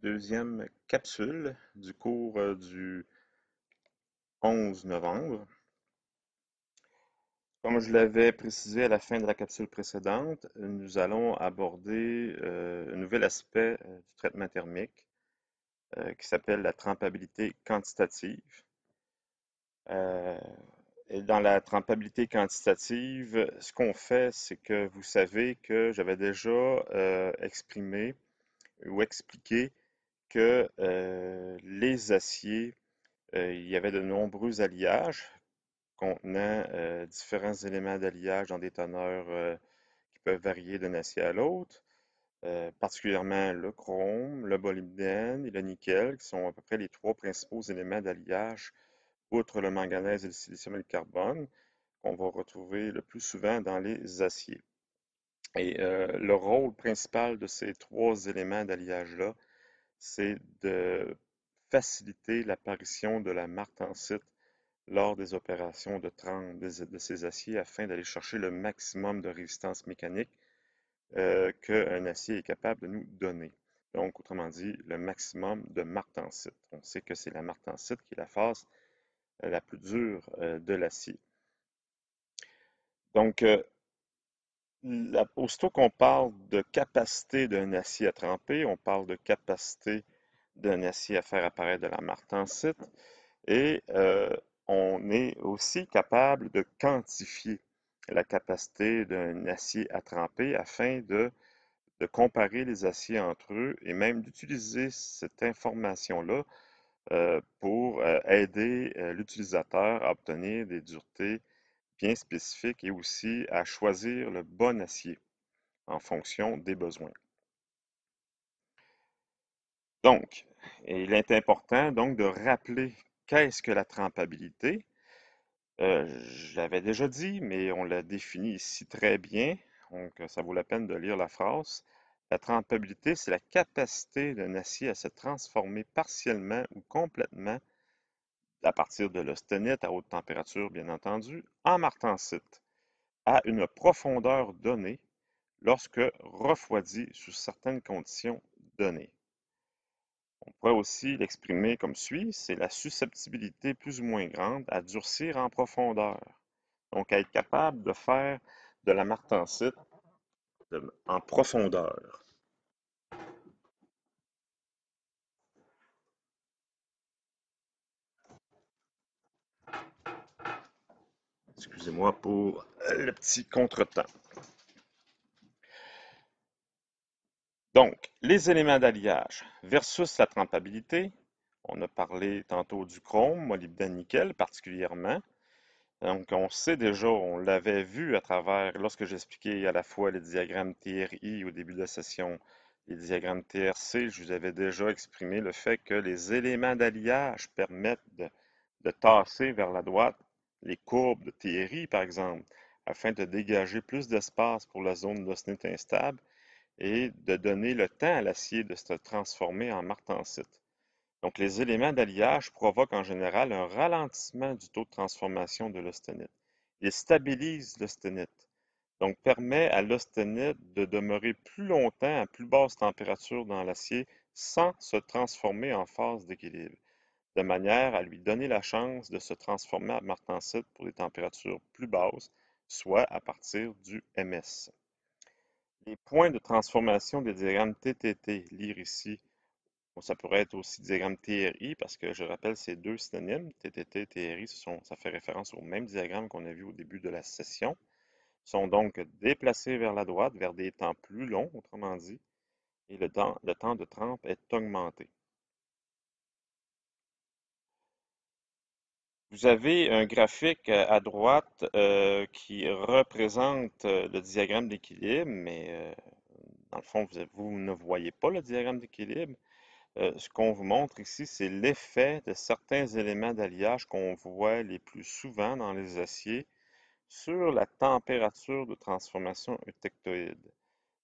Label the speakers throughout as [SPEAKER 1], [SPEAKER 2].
[SPEAKER 1] deuxième capsule du cours du 11 novembre. Comme je l'avais précisé à la fin de la capsule précédente, nous allons aborder un nouvel aspect du traitement thermique qui s'appelle la trempabilité quantitative. Euh, et dans la trempabilité quantitative, ce qu'on fait, c'est que vous savez que j'avais déjà exprimé ou expliqué que les aciers, il y avait de nombreux alliages contenant différents éléments d'alliage dans des teneurs qui peuvent varier d'un acier à l'autre, particulièrement le chrome, le molybdène et le nickel, qui sont à peu près les trois principaux éléments d'alliage, outre le manganèse et le silicium et le carbone, qu'on va retrouver le plus souvent dans les aciers. Et le rôle principal de ces trois éléments d'alliage-là, c'est de faciliter l'apparition de la martensite lors des opérations de trempe de ces aciers afin d'aller chercher le maximum de résistance mécanique qu'un acier est capable de nous donner. Donc, autrement dit, le maximum de martensite. On sait que c'est la martensite qui est la phase la plus dure de l'acier. Donc, aussitôt qu'on parle de capacité d'un acier à tremper, on parle de capacité d'un acier à faire apparaître de la martensite et on est aussi capable de quantifier la capacité d'un acier à tremper afin de comparer les aciers entre eux et même d'utiliser cette information-là pour aider l'utilisateur à obtenir des duretés bien spécifiques et aussi à choisir le bon acier en fonction des besoins. Donc, il est important donc de rappeler qu'est-ce que la trempabilité. Je l'avais déjà dit, mais on l'a défini ici très bien, donc ça vaut la peine de lire la phrase. La trempabilité, c'est la capacité d'un acier à se transformer partiellement ou complètement, à partir de l'austenite à haute température, bien entendu, en martensite, à une profondeur donnée, lorsque refroidi sous certaines conditions données. On pourrait aussi l'exprimer comme suit, c'est la susceptibilité plus ou moins grande à durcir en profondeur. Donc, à être capable de faire de la martensite en profondeur. Excusez-moi pour le petit contretemps. Donc, les éléments d'alliage versus la trempabilité. On a parlé tantôt du chrome, molybdène, nickel particulièrement. Donc, on sait déjà, on l'avait vu à travers, lorsque j'expliquais à la fois les diagrammes TRI au début de la session, les diagrammes TRC, je vous avais déjà exprimé le fait que les éléments d'alliage permettent de tasser vers la droite les courbes de TRI, par exemple, afin de dégager plus d'espace pour la zone d'austenite instable et de donner le temps à l'acier de se transformer en martensite. Donc, les éléments d'alliage provoquent en général un ralentissement du taux de transformation de l'austenite. Ils stabilisent l'austenite, donc permet à l'austenite de demeurer plus longtemps à plus basse température dans l'acier sans se transformer en phase d'équilibre, de manière à lui donner la chance de se transformer en martensite pour des températures plus basses, soit à partir du MS. Les points de transformation des diagrammes TTT, lire ici. Bon, ça pourrait être aussi diagramme TRI parce que je rappelle ces deux synonymes, TTT et TRI, ça fait référence au même diagramme qu'on a vu au début de la session. Sont donc déplacés vers la droite, vers des temps plus longs, autrement dit, et le temps de trempe est augmenté. Vous avez un graphique à droite qui représente le diagramme d'équilibre, mais dans le fond, vous ne voyez pas le diagramme d'équilibre. Ce qu'on vous montre ici, c'est l'effet de certains éléments d'alliage qu'on voit les plus souvent dans les aciers sur la température de transformation eutectoïde.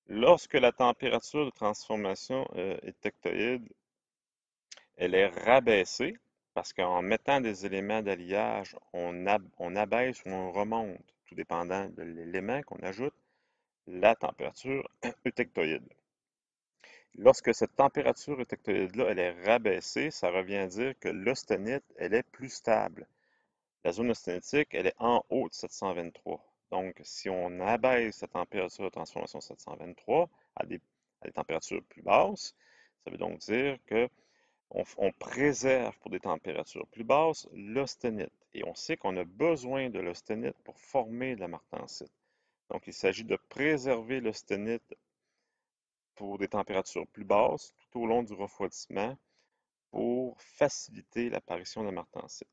[SPEAKER 1] Lorsque la température de transformation eutectoïde elle est rabaissée, parce qu'en mettant des éléments d'alliage, on abaisse ou on remonte, tout dépendant de l'élément qu'on ajoute, la température eutectoïde. Lorsque cette température étectoïde-là, elle est rabaissée, ça revient à dire que l'austenite, elle est plus stable. La zone austénitique, elle est en haut de 723. Donc, si on abaisse la température de transformation 723 à à des températures plus basses, ça veut donc dire que on préserve pour des températures plus basses l'austenite. Et on sait qu'on a besoin de l'austenite pour former de la martensite. Donc, il s'agit de préserver l'austenite pour des températures plus basses tout au long du refroidissement pour faciliter l'apparition de la martensite.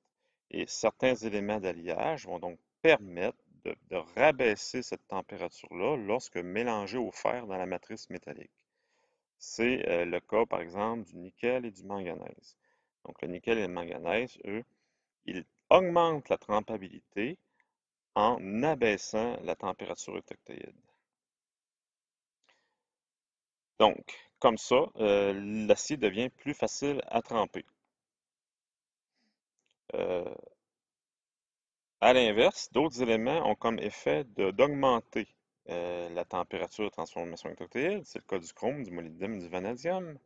[SPEAKER 1] Et certains éléments d'alliage vont donc permettre de rabaisser cette température-là lorsque mélangés au fer dans la matrice métallique. C'est le cas, par exemple, du nickel et du manganèse. Donc, le nickel et le manganèse, eux, ils augmentent la trempabilité en abaissant la température étectoïde. Donc, comme ça, l'acier devient plus facile à tremper. Euh, À l'inverse, d'autres éléments ont comme effet d'augmenter la température de transformation étectoïde. C'est le cas du chrome, du molybdène et du vanadium.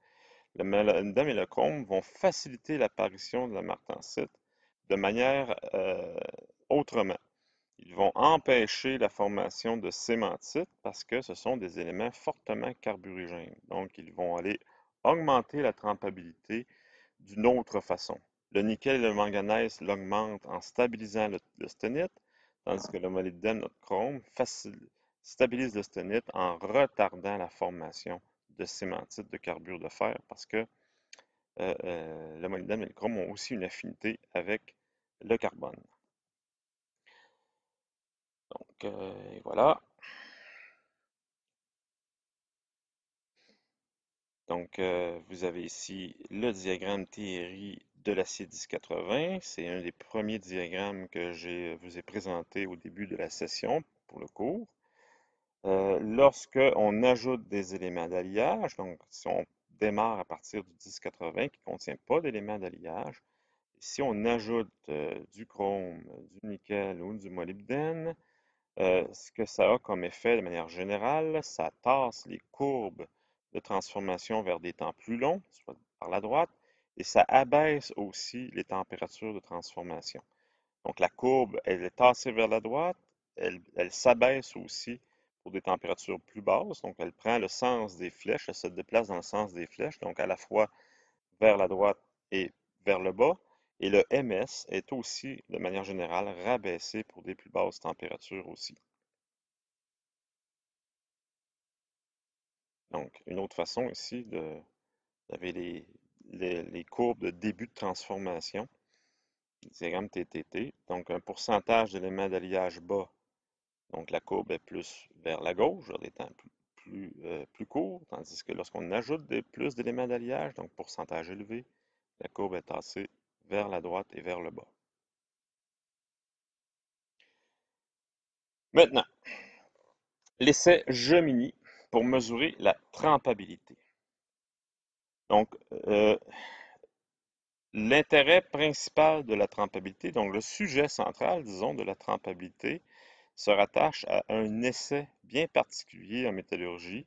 [SPEAKER 1] Le molybdène et le chrome vont faciliter l'apparition de la martensite de manière autrement. Ils vont empêcher la formation de cémentite parce que ce sont des éléments fortement carburigènes. Donc, ils vont aller augmenter la trempabilité d'une autre façon. Le nickel et le manganèse l'augmentent en stabilisant le sténite, tandis que le molybdène, notre chrome, stabilise le sténite en retardant la formation de cémentite de carbure de fer parce que le molybdène et le chrome ont aussi une affinité avec le carbone. Donc, voilà. Donc, vous avez ici le diagramme théorie de l'acier 1080. C'est un des premiers diagrammes que je vous ai présenté au début de la session pour le cours. Lorsque on ajoute des éléments d'alliage, donc si on démarre à partir du 1080 qui ne contient pas d'éléments d'alliage, si on ajoute du chrome, du nickel ou du molybdène, ce que ça a comme effet de manière générale, ça tasse les courbes de transformation vers des temps plus longs, soit par la droite, et ça abaisse aussi les températures de transformation. Donc la courbe, elle est tassée vers la droite, elle s'abaisse aussi pour des températures plus basses, donc elle prend le sens des flèches, elle se déplace dans le sens des flèches, donc à la fois vers la droite et vers le bas. Et le MS est aussi, de manière générale, rabaissé pour des plus basses températures aussi. Donc, une autre façon ici vous avez les courbes de début de transformation, diagramme TTT. Donc, un pourcentage d'éléments d'alliage bas. Donc, la courbe est plus vers la gauche, vers des temps plus courts, tandis que lorsqu'on ajoute plus d'éléments d'alliage, donc pourcentage élevé, la courbe est tassée vers la droite et vers le bas. Maintenant, l'essai Gemini pour mesurer la trempabilité. Donc, l'intérêt principal de la trempabilité, donc le sujet central, disons, de la trempabilité, se rattache à un essai bien particulier en métallurgie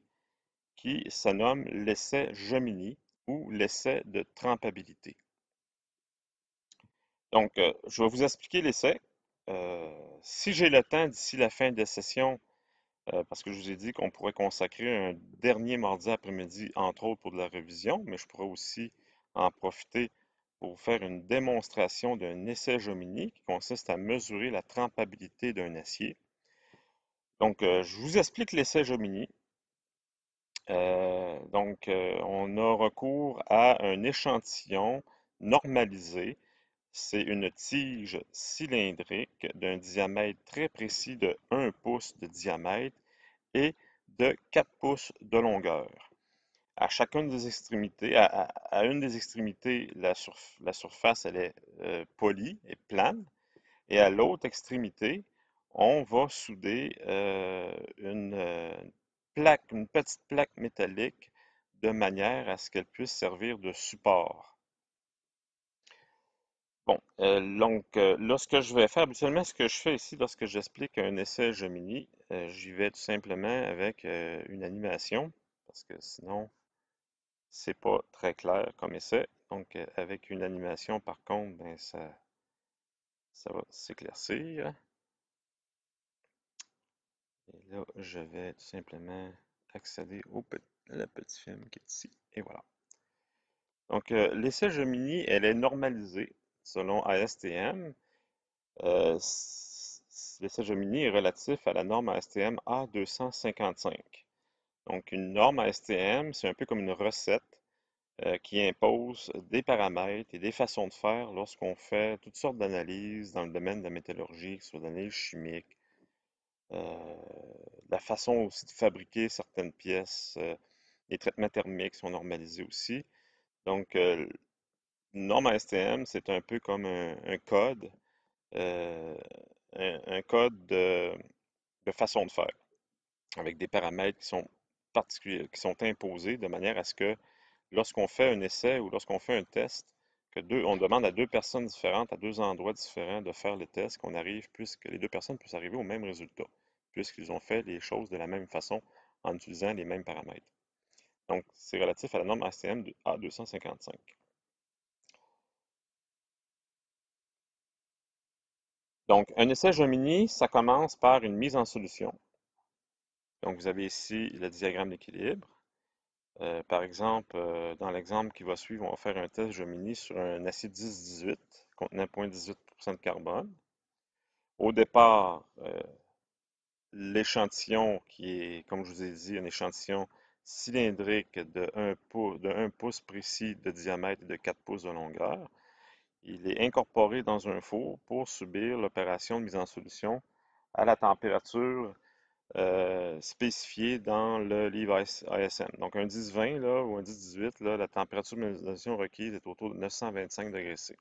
[SPEAKER 1] qui se nomme l'essai Gemini ou l'essai de trempabilité. Donc, je vais vous expliquer l'essai. Si j'ai le temps d'ici la fin de la session, parce que je vous ai dit qu'on pourrait consacrer un dernier mardi après-midi, entre autres pour de la révision, mais je pourrais aussi en profiter pour vous faire une démonstration d'un essai Jomini qui consiste à mesurer la trempabilité d'un acier. Donc, je vous explique l'essai Jomini. On a recours à un échantillon normalisé. C'est une tige cylindrique d'un diamètre très précis de 1 pouce de diamètre et de 4 pouces de longueur. À chacune des extrémités, à une des extrémités, la surface elle est polie et plane, et à l'autre extrémité, on va souder une petite plaque métallique de manière à ce qu'elle puisse servir de support. Bon, là, ce que je vais faire, habituellement, ce que je fais ici, lorsque j'explique un essai Gemini, j'y vais tout simplement avec une animation, parce que sinon, c'est pas très clair comme essai. Donc, avec une animation, par contre, ben, ça va s'éclaircir. Et là, je vais tout simplement accéder le petit film qui est ici. Et voilà. Donc, l'essai Gemini, elle est normalisée selon ASTM. L'essai Gemini est relatif à la norme ASTM A255. Donc, une norme ASTM, c'est un peu comme une recette qui impose des paramètres et des façons de faire lorsqu'on fait toutes sortes d'analyses dans le domaine de la métallurgie, que ce soit de l'analyse chimique, euh, la façon aussi de fabriquer certaines pièces, les traitements thermiques sont normalisés aussi. Donc, une norme ASTM, c'est un peu comme un code, euh, un code de façon de faire, avec des paramètres qui sont particuliers, qui sont imposés de manière à ce que lorsqu'on fait un essai ou lorsqu'on fait un test, on demande à deux personnes différentes, à deux endroits différents de faire le test, puisque les deux personnes puissent arriver au même résultat, puisqu'ils ont fait les choses de la même façon en utilisant les mêmes paramètres. Donc, c'est relatif à la norme ASTM de A255. Donc, un essai Gemini, ça commence par une mise en solution. Donc, vous avez ici le diagramme d'équilibre. Par exemple, dans l'exemple qui va suivre, on va faire un test Gemini sur un acier 10-18 contenant 0,18% de carbone. Au départ, l'échantillon qui est, comme je vous ai dit, un échantillon cylindrique de 1 pouce précis de diamètre et de 4 pouces de longueur, il est incorporé dans un four pour subir l'opération de mise en solution à la température spécifiée dans le livre ASM. Donc un 10-20 là, ou un 10-18, là, la température de mise en solution requise est autour de 925 degrés C.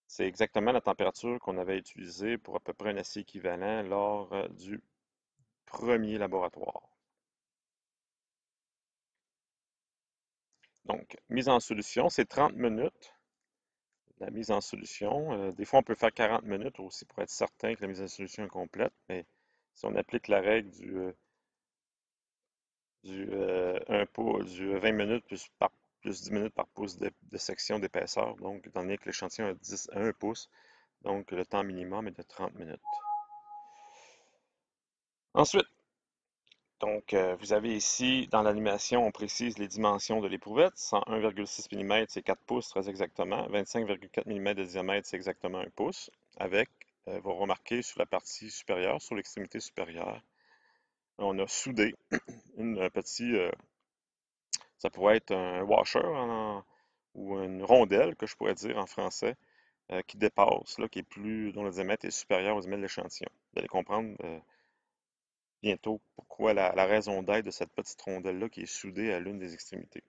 [SPEAKER 1] C'est exactement la température qu'on avait utilisée pour à peu près un acier équivalent lors du premier laboratoire. Donc, mise en solution, c'est 30 minutes. La mise en solution, des fois on peut faire 40 minutes aussi pour être certain que la mise en solution est complète, mais si on applique la règle du 20 minutes plus 10 minutes par pouce de section d'épaisseur, donc étant donné que l'échantillon a 10 à 1 pouce, donc le temps minimum est de 30 minutes. Ensuite, donc, vous avez ici, dans l'animation, on précise les dimensions de l'éprouvette. 101,6 mm, c'est 4 pouces très exactement. 25,4 mm de diamètre, c'est exactement 1 pouce. Avec, vous remarquez sur la partie supérieure, sur l'extrémité supérieure, on a soudé un petit, ça pourrait être un washer ou une rondelle, que je pourrais dire en français, qui dépasse, là, dont le diamètre est supérieur au diamètre de l'échantillon. Vous allez comprendre bientôt pourquoi la raison d'être de cette petite rondelle-là qui est soudée à l'une des extrémités.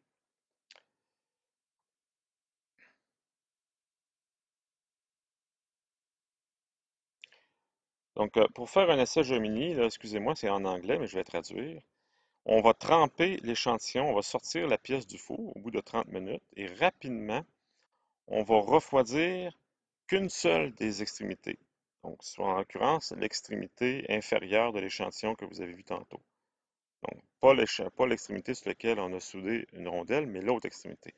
[SPEAKER 1] Donc, pour faire un essai Gemini, là, excusez-moi, c'est en anglais, mais je vais traduire. On va tremper l'échantillon, on va sortir la pièce du four au bout de 30 minutes et rapidement, on va refroidir qu'une seule des extrémités. Donc, soit en l'occurrence, l'extrémité inférieure de l'échantillon que vous avez vu tantôt. Donc, pas l'extrémité sur laquelle on a soudé une rondelle, mais l'autre extrémité.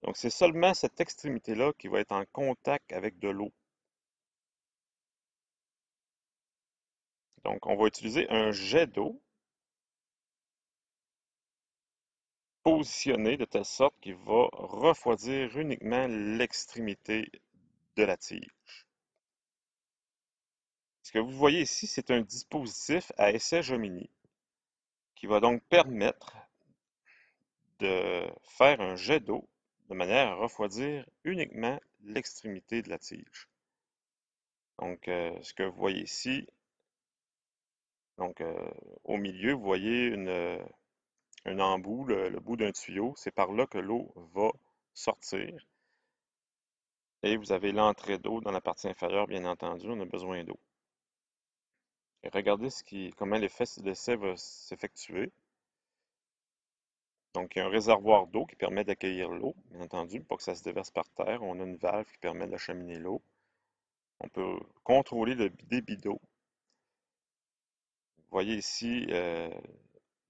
[SPEAKER 1] Donc, c'est seulement cette extrémité-là qui va être en contact avec de l'eau. Donc, on va utiliser un jet d'eau positionné de telle sorte qu'il va refroidir uniquement l'extrémité de la tige. Ce que vous voyez ici, c'est un dispositif à essai Gemini qui va donc permettre de faire un jet d'eau de manière à refroidir uniquement l'extrémité de la tige. Donc, ce que vous voyez ici, donc au milieu, vous voyez un embout, le bout d'un tuyau. C'est par là que l'eau va sortir. Et vous avez l'entrée d'eau dans la partie inférieure, bien entendu, on a besoin d'eau. Et regardez comment l'essai va s'effectuer. Donc, il y a un réservoir d'eau qui permet d'accueillir l'eau, bien entendu, pour que ça se déverse par terre. On a une valve qui permet d'acheminer l'eau. On peut contrôler le débit d'eau. Vous voyez ici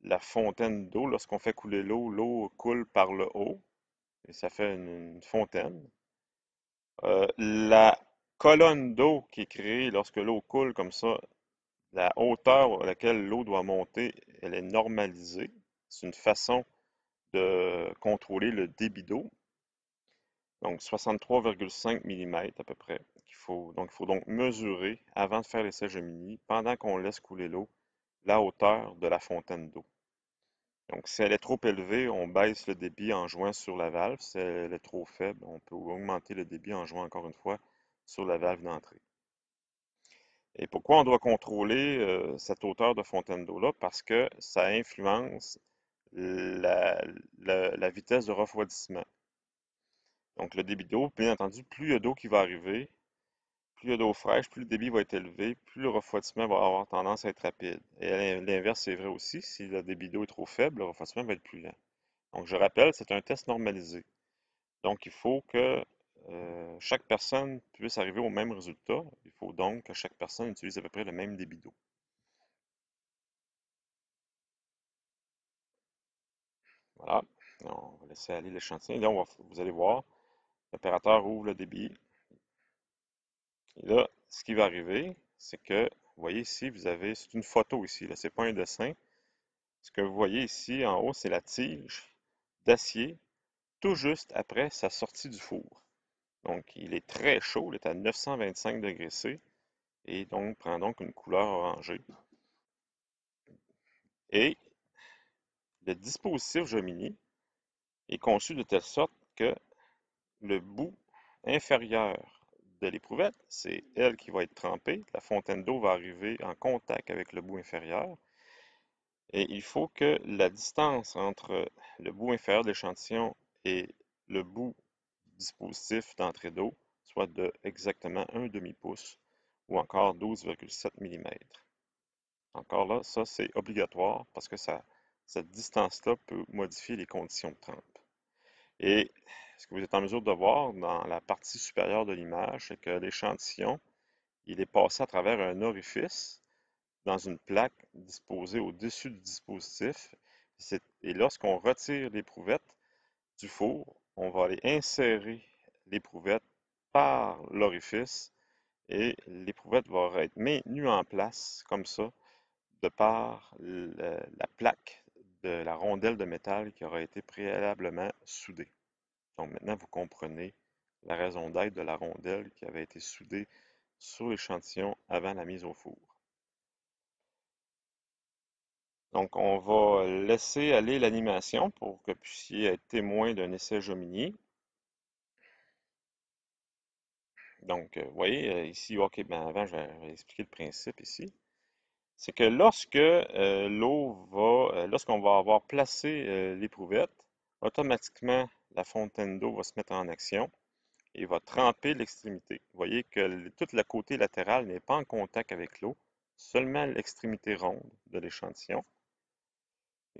[SPEAKER 1] la fontaine d'eau. Lorsqu'on fait couler l'eau, l'eau coule par le haut et ça fait une fontaine. La colonne d'eau qui est créée lorsque l'eau coule comme ça, la hauteur à laquelle l'eau doit monter, elle est normalisée. C'est une façon de contrôler le débit d'eau. Donc 63,5 mm à peu près. Il faut donc mesurer avant de faire l'essai Gemini, pendant qu'on laisse couler l'eau, la hauteur de la fontaine d'eau. Donc si elle est trop élevée, on baisse le débit en jouant sur la valve. Si elle est trop faible, on peut augmenter le débit en jouant encore une fois sur la valve d'entrée. Et pourquoi on doit contrôler cette hauteur de fontaine d'eau-là? Parce que ça influence la, la vitesse de refroidissement. Donc le débit d'eau, bien entendu, plus il y a d'eau qui va arriver, plus il y a d'eau fraîche, plus le débit va être élevé, plus le refroidissement va avoir tendance à être rapide. Et l'inverse est vrai aussi, si le débit d'eau est trop faible, le refroidissement va être plus lent. Donc je rappelle, c'est un test normalisé. Donc il faut que chaque personne puisse arriver au même résultat. Il faut donc que chaque personne utilise à peu près le même débit d'eau. Voilà. On va laisser aller l'échantillon. Là, vous allez voir, l'opérateur ouvre le débit. Et là, ce qui va arriver, c'est que, vous voyez ici, c'est une photo ici, là, c'est pas un dessin. Ce que vous voyez ici en haut, c'est la tige d'acier tout juste après sa sortie du four. Donc, il est très chaud, il est à 925 degrés C et donc prend donc une couleur orangée. Et le dispositif Gemini est conçu de telle sorte que le bout inférieur de l'éprouvette, c'est elle qui va être trempée. La fontaine d'eau va arriver en contact avec le bout inférieur. Et il faut que la distance entre le bout inférieur de l'échantillon et le bout dispositif d'entrée d'eau soit de exactement un demi-pouce ou encore 12,7 mm. Encore là, ça c'est obligatoire parce que cette distance-là peut modifier les conditions de trempe. Et ce que vous êtes en mesure de voir dans la partie supérieure de l'image, c'est que l'échantillon, il est passé à travers un orifice dans une plaque disposée au-dessus du dispositif. Et lorsqu'on retire l'éprouvette du four, on va aller insérer l'éprouvette par l'orifice et l'éprouvette va être maintenue en place comme ça de par la plaque de la rondelle de métal qui aura été préalablement soudée. Donc maintenant, vous comprenez la raison d'être de la rondelle qui avait été soudée sur l'échantillon avant la mise au four. Donc, on va laisser aller l'animation pour que vous puissiez être témoin d'un essai Jomini. Donc, vous voyez, ici, OK, ben avant, je vais expliquer le principe ici. C'est que lorsqu'on va avoir placé l'éprouvette, automatiquement, la fontaine d'eau va se mettre en action et va tremper l'extrémité. Vous voyez que tout le côté latéral n'est pas en contact avec l'eau, seulement l'extrémité ronde de l'échantillon.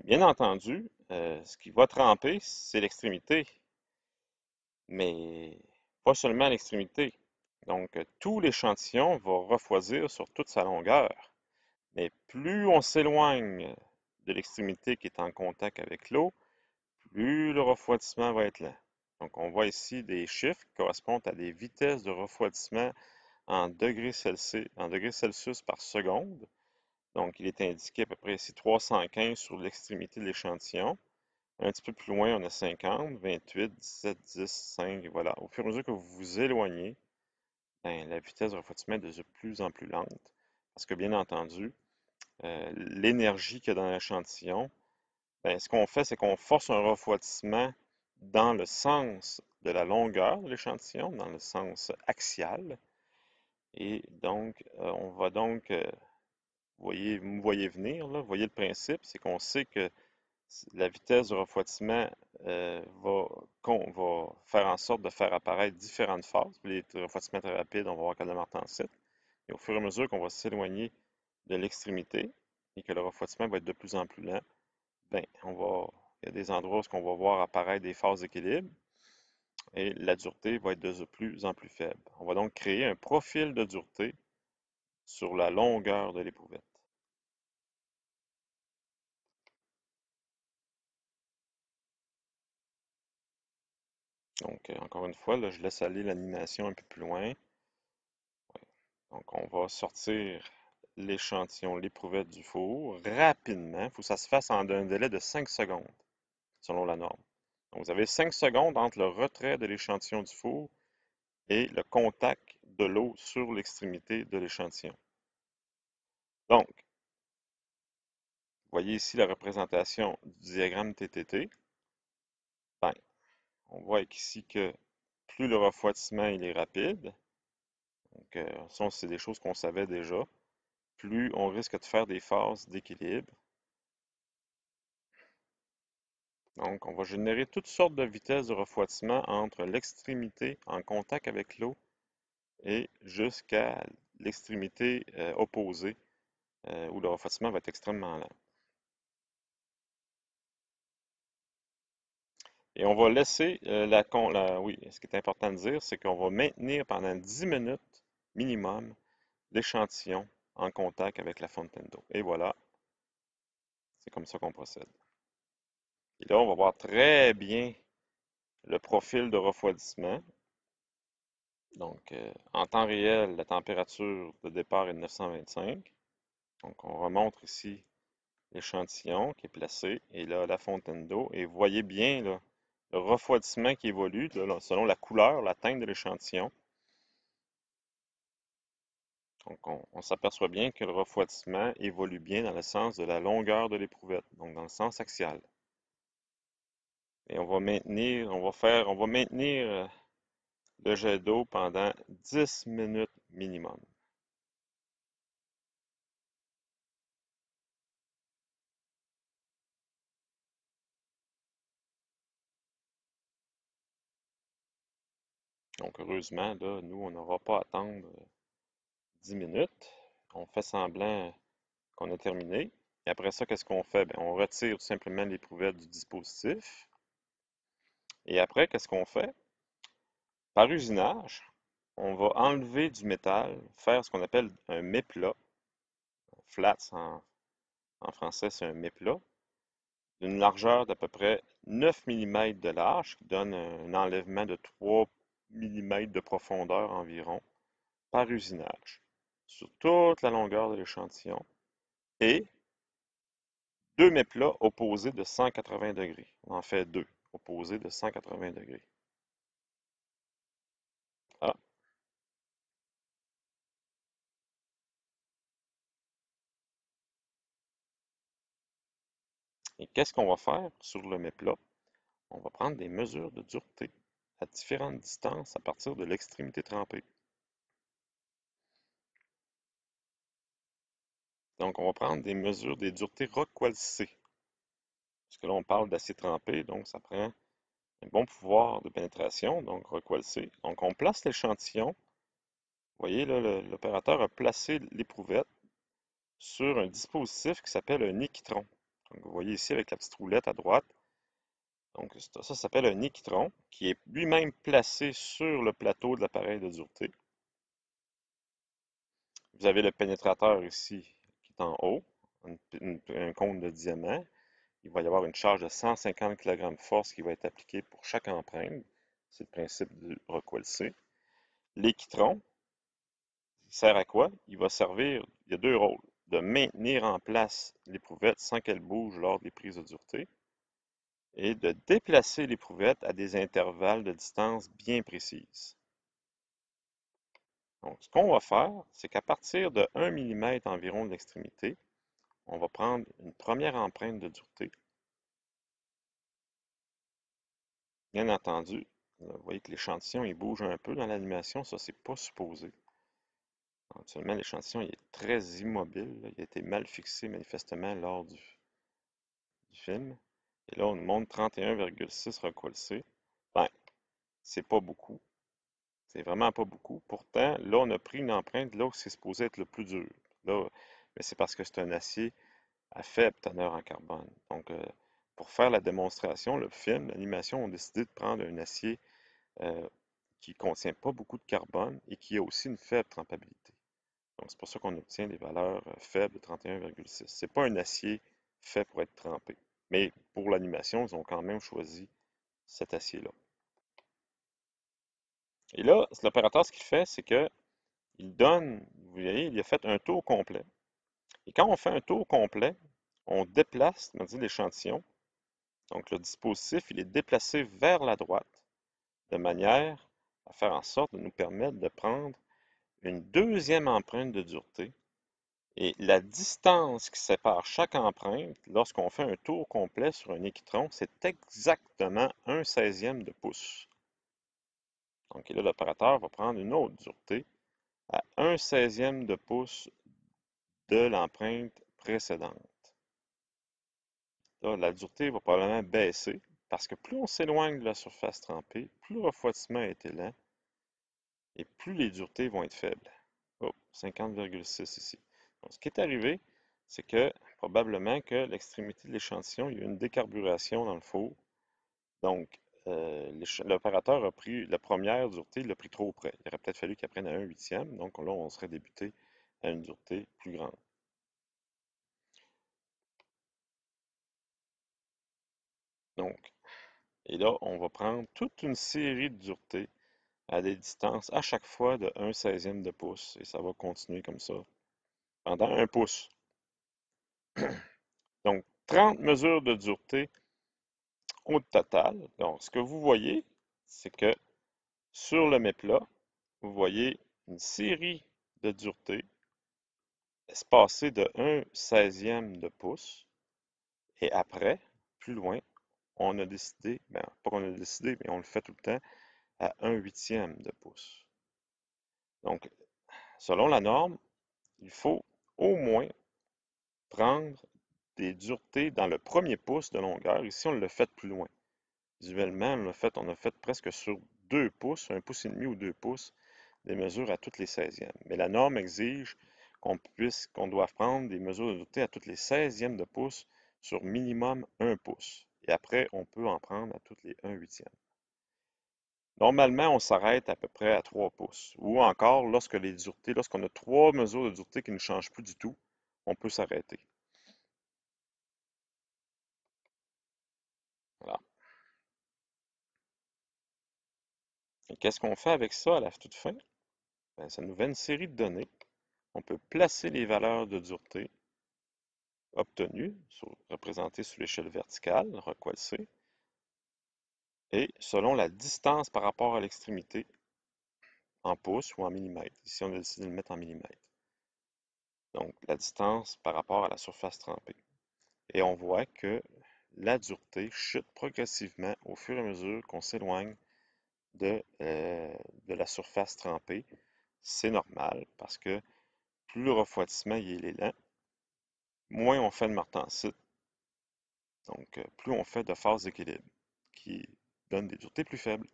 [SPEAKER 1] Bien entendu, ce qui va tremper, c'est l'extrémité, mais pas seulement l'extrémité. Donc, tout l'échantillon va refroidir sur toute sa longueur. Mais plus on s'éloigne de l'extrémité qui est en contact avec l'eau, plus le refroidissement va être lent. Donc, on voit ici des chiffres qui correspondent à des vitesses de refroidissement en degrés Celsius par seconde. Donc, il est indiqué à peu près ici 315 sur l'extrémité de l'échantillon. Un petit peu plus loin, on a 50, 28, 17, 10, 5, et voilà. Au fur et à mesure que vous vous éloignez, ben, la vitesse de refroidissement est de plus en plus lente. Parce que, bien entendu, l'énergie qu'il y a dans l'échantillon, ben, ce qu'on fait, c'est qu'on force un refroidissement dans le sens de la longueur de l'échantillon, dans le sens axial. Et donc, on va donc, vous me voyez venir, là, vous voyez le principe, c'est qu'on sait que la vitesse de refroidissement va faire en sorte de faire apparaître différentes phases. Les refroidissements très rapides, on va voir qu'elle demeure en site. Et au fur et à mesure qu'on va s'éloigner de l'extrémité et que le refroidissement va être de plus en plus lent, ben, il y a des endroits où on va voir apparaître des phases d'équilibre et la dureté va être de plus en plus faible. On va donc créer un profil de dureté sur la longueur de l'éprouvette. Donc, encore une fois, là, je laisse aller l'animation un peu plus loin. Donc, on va sortir l'échantillon, l'éprouvette du four rapidement. Il faut que ça se fasse en un délai de 5 secondes, selon la norme. Donc, vous avez 5 secondes entre le retrait de l'échantillon du four et le contact de l'eau sur l'extrémité de l'échantillon. Donc, vous voyez ici la représentation du diagramme TTT. Ben, on voit ici que plus le refroidissement il est rapide, donc ça c'est des choses qu'on savait déjà, plus on risque de faire des phases d'équilibre. Donc, on va générer toutes sortes de vitesses de refroidissement entre l'extrémité en contact avec l'eau et jusqu'à l'extrémité opposée, où le refroidissement va être extrêmement lent. Et on va laisser oui, ce qui est important de dire, c'est qu'on va maintenir pendant 10 minutes minimum l'échantillon en contact avec la fontaine d'eau. Et voilà, c'est comme ça qu'on procède. Et là, on va voir très bien le profil de refroidissement. Donc, en temps réel, la température de départ est de 925. Donc, on remonte ici l'échantillon qui est placé et là, la fontaine d'eau. Et vous voyez bien là, le refroidissement qui évolue là, selon la couleur, la teinte de l'échantillon. Donc, on s'aperçoit bien que le refroidissement évolue bien dans le sens de la longueur de l'éprouvette, donc dans le sens axial. Et on va maintenir le jet d'eau pendant 10 minutes minimum. Donc, heureusement, là, nous, on n'aura pas à attendre 10 minutes. On fait semblant qu'on a terminé. Et après ça, qu'est-ce qu'on fait? Bien, on retire tout simplement l'éprouvette du dispositif. Et après, qu'est-ce qu'on fait? Par usinage, on va enlever du métal, faire ce qu'on appelle un méplat. Flats en français, c'est un méplat, d'une largeur d'à peu près 9 mm de large, qui donne un enlèvement de 3 mm de profondeur environ, par usinage, sur toute la longueur de l'échantillon, et deux méplats opposés de 180 degrés. On en fait deux, opposés de 180 degrés. Ah, et qu'est-ce qu'on va faire sur le méplat? On va prendre des mesures de dureté à différentes distances à partir de l'extrémité trempée. Donc, on va prendre des mesures des duretés Rockwell-C. Parce que là, on parle d'acier trempé, donc ça prend un bon pouvoir de pénétration, donc Rockwell-C. Donc, on place l'échantillon. Vous voyez, là, l'opérateur a placé l'éprouvette sur un dispositif qui s'appelle un équitron. Donc, vous voyez ici avec la petite roulette à droite. Donc, ça s'appelle un équitron qui est lui-même placé sur le plateau de l'appareil de dureté. Vous avez le pénétrateur ici qui est en haut, un cône de diamant. Il va y avoir une charge de 150 kg force qui va être appliquée pour chaque empreinte. C'est le principe du Rockwell-C. L'équitron, il sert à quoi? Il va servir, il y a deux rôles, de maintenir en place l'éprouvette sans qu'elle bouge lors des prises de dureté et de déplacer l'éprouvette à des intervalles de distance bien précises. Donc, ce qu'on va faire, c'est qu'à partir de 1 mm environ de l'extrémité, on va prendre une première empreinte de dureté. Bien entendu, vous voyez que l'échantillon il bouge un peu dans l'animation, ça c'est pas supposé. Actuellement, l'échantillon est très immobile, là. Il a été mal fixé manifestement lors du film. Et là, on nous montre 31,6 recoilcé. Ben, c'est pas beaucoup. C'est vraiment pas beaucoup. Pourtant, là, on a pris une empreinte là où c'est supposé être le plus dur. Là, mais c'est parce que c'est un acier à faible teneur en carbone. Donc, pour faire la démonstration, le film, l'animation ont décidé de prendre un acier qui ne contient pas beaucoup de carbone et qui a aussi une faible trempabilité. Donc, c'est pour ça qu'on obtient des valeurs faibles de 31,6. Ce n'est pas un acier fait pour être trempé. Mais pour l'animation, ils ont quand même choisi cet acier-là. Et là, l'opérateur, ce qu'il fait, c'est que il donne, vous voyez, il a fait un tour complet. Et quand on fait un tour complet, on déplace, on dit l'échantillon. Donc le dispositif, il est déplacé vers la droite de manière à faire en sorte de nous permettre de prendre une deuxième empreinte de dureté. Et la distance qui sépare chaque empreinte, lorsqu'on fait un tour complet sur un équitron, c'est exactement 1/16e de pouce. Donc là, l'opérateur va prendre une autre dureté à 1/16e de pouce de l'empreinte précédente. Là, la dureté va probablement baisser parce que plus on s'éloigne de la surface trempée, plus le refroidissement a été lent et plus les duretés vont être faibles. Oh, 50,6 ici. Donc, ce qui est arrivé, c'est que probablement que l'extrémité de l'échantillon, il y a eu une décarburation dans le four. Donc, l'opérateur a pris la première dureté, il l'a pris trop près. Il aurait peut-être fallu qu'il prenne à 1/8e. Donc là, on serait débuté à une dureté plus grande. Donc, et là, on va prendre toute une série de duretés à des distances à chaque fois de 1/16e de pouce. Et ça va continuer comme ça pendant 1 pouce. Donc, 30 mesures de dureté au total. Donc, ce que vous voyez, c'est que sur le méplat, vous voyez une série de duretés espacées de 1/16e de pouce. Et après, plus loin, on a décidé, ben, pas qu'on a décidé, mais on le fait tout le temps, à 1/8e de pouce. Donc, selon la norme, il faut au moins prendre des duretés dans le premier pouce de longueur. Ici, on l'a fait plus loin. Visuellement, on a fait presque sur 2 pouces, 1 pouce et demi ou 2 pouces, des mesures à toutes les 16e. Mais la norme exige qu'on doive prendre des mesures de dureté à toutes les 16e de pouce sur minimum 1 pouce. Et après, on peut en prendre à toutes les 1/8e. Normalement, on s'arrête à peu près à 3 pouces. Ou encore, lorsqu'on a 3 mesures de dureté qui ne changent plus du tout, on peut s'arrêter. Voilà. Et qu'est-ce qu'on fait avec ça à la toute fin? Ben, ça nous fait une série de données. On peut placer les valeurs de dureté obtenues, représentées sous l'échelle verticale, rockwell C, et selon la distance par rapport à l'extrémité, en pouces ou en millimètres. Ici, on a décidé de le mettre en millimètres. Donc, la distance par rapport à la surface trempée. Et on voit que la dureté chute progressivement au fur et à mesure qu'on s'éloigne de la surface trempée. C'est normal parce que plus le refroidissement il est lent, moins on fait de martensite. Donc, plus on fait de phases d'équilibre qui donnent des duretés plus faibles.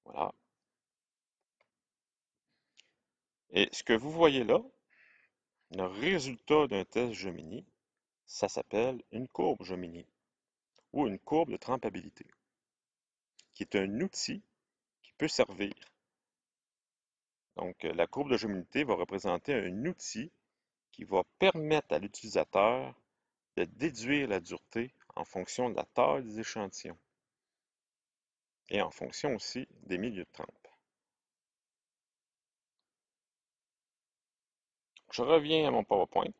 [SPEAKER 1] Voilà. Et ce que vous voyez là, le résultat d'un test Gemini, ça s'appelle une courbe Gemini ou une courbe de trempabilité, qui est un outil qui peut servir. Donc, la courbe de Gemini va représenter un outil qui va permettre à l'utilisateur de déduire la dureté en fonction de la taille des échantillons et en fonction aussi des milieux de trempe. Je reviens à mon PowerPoint.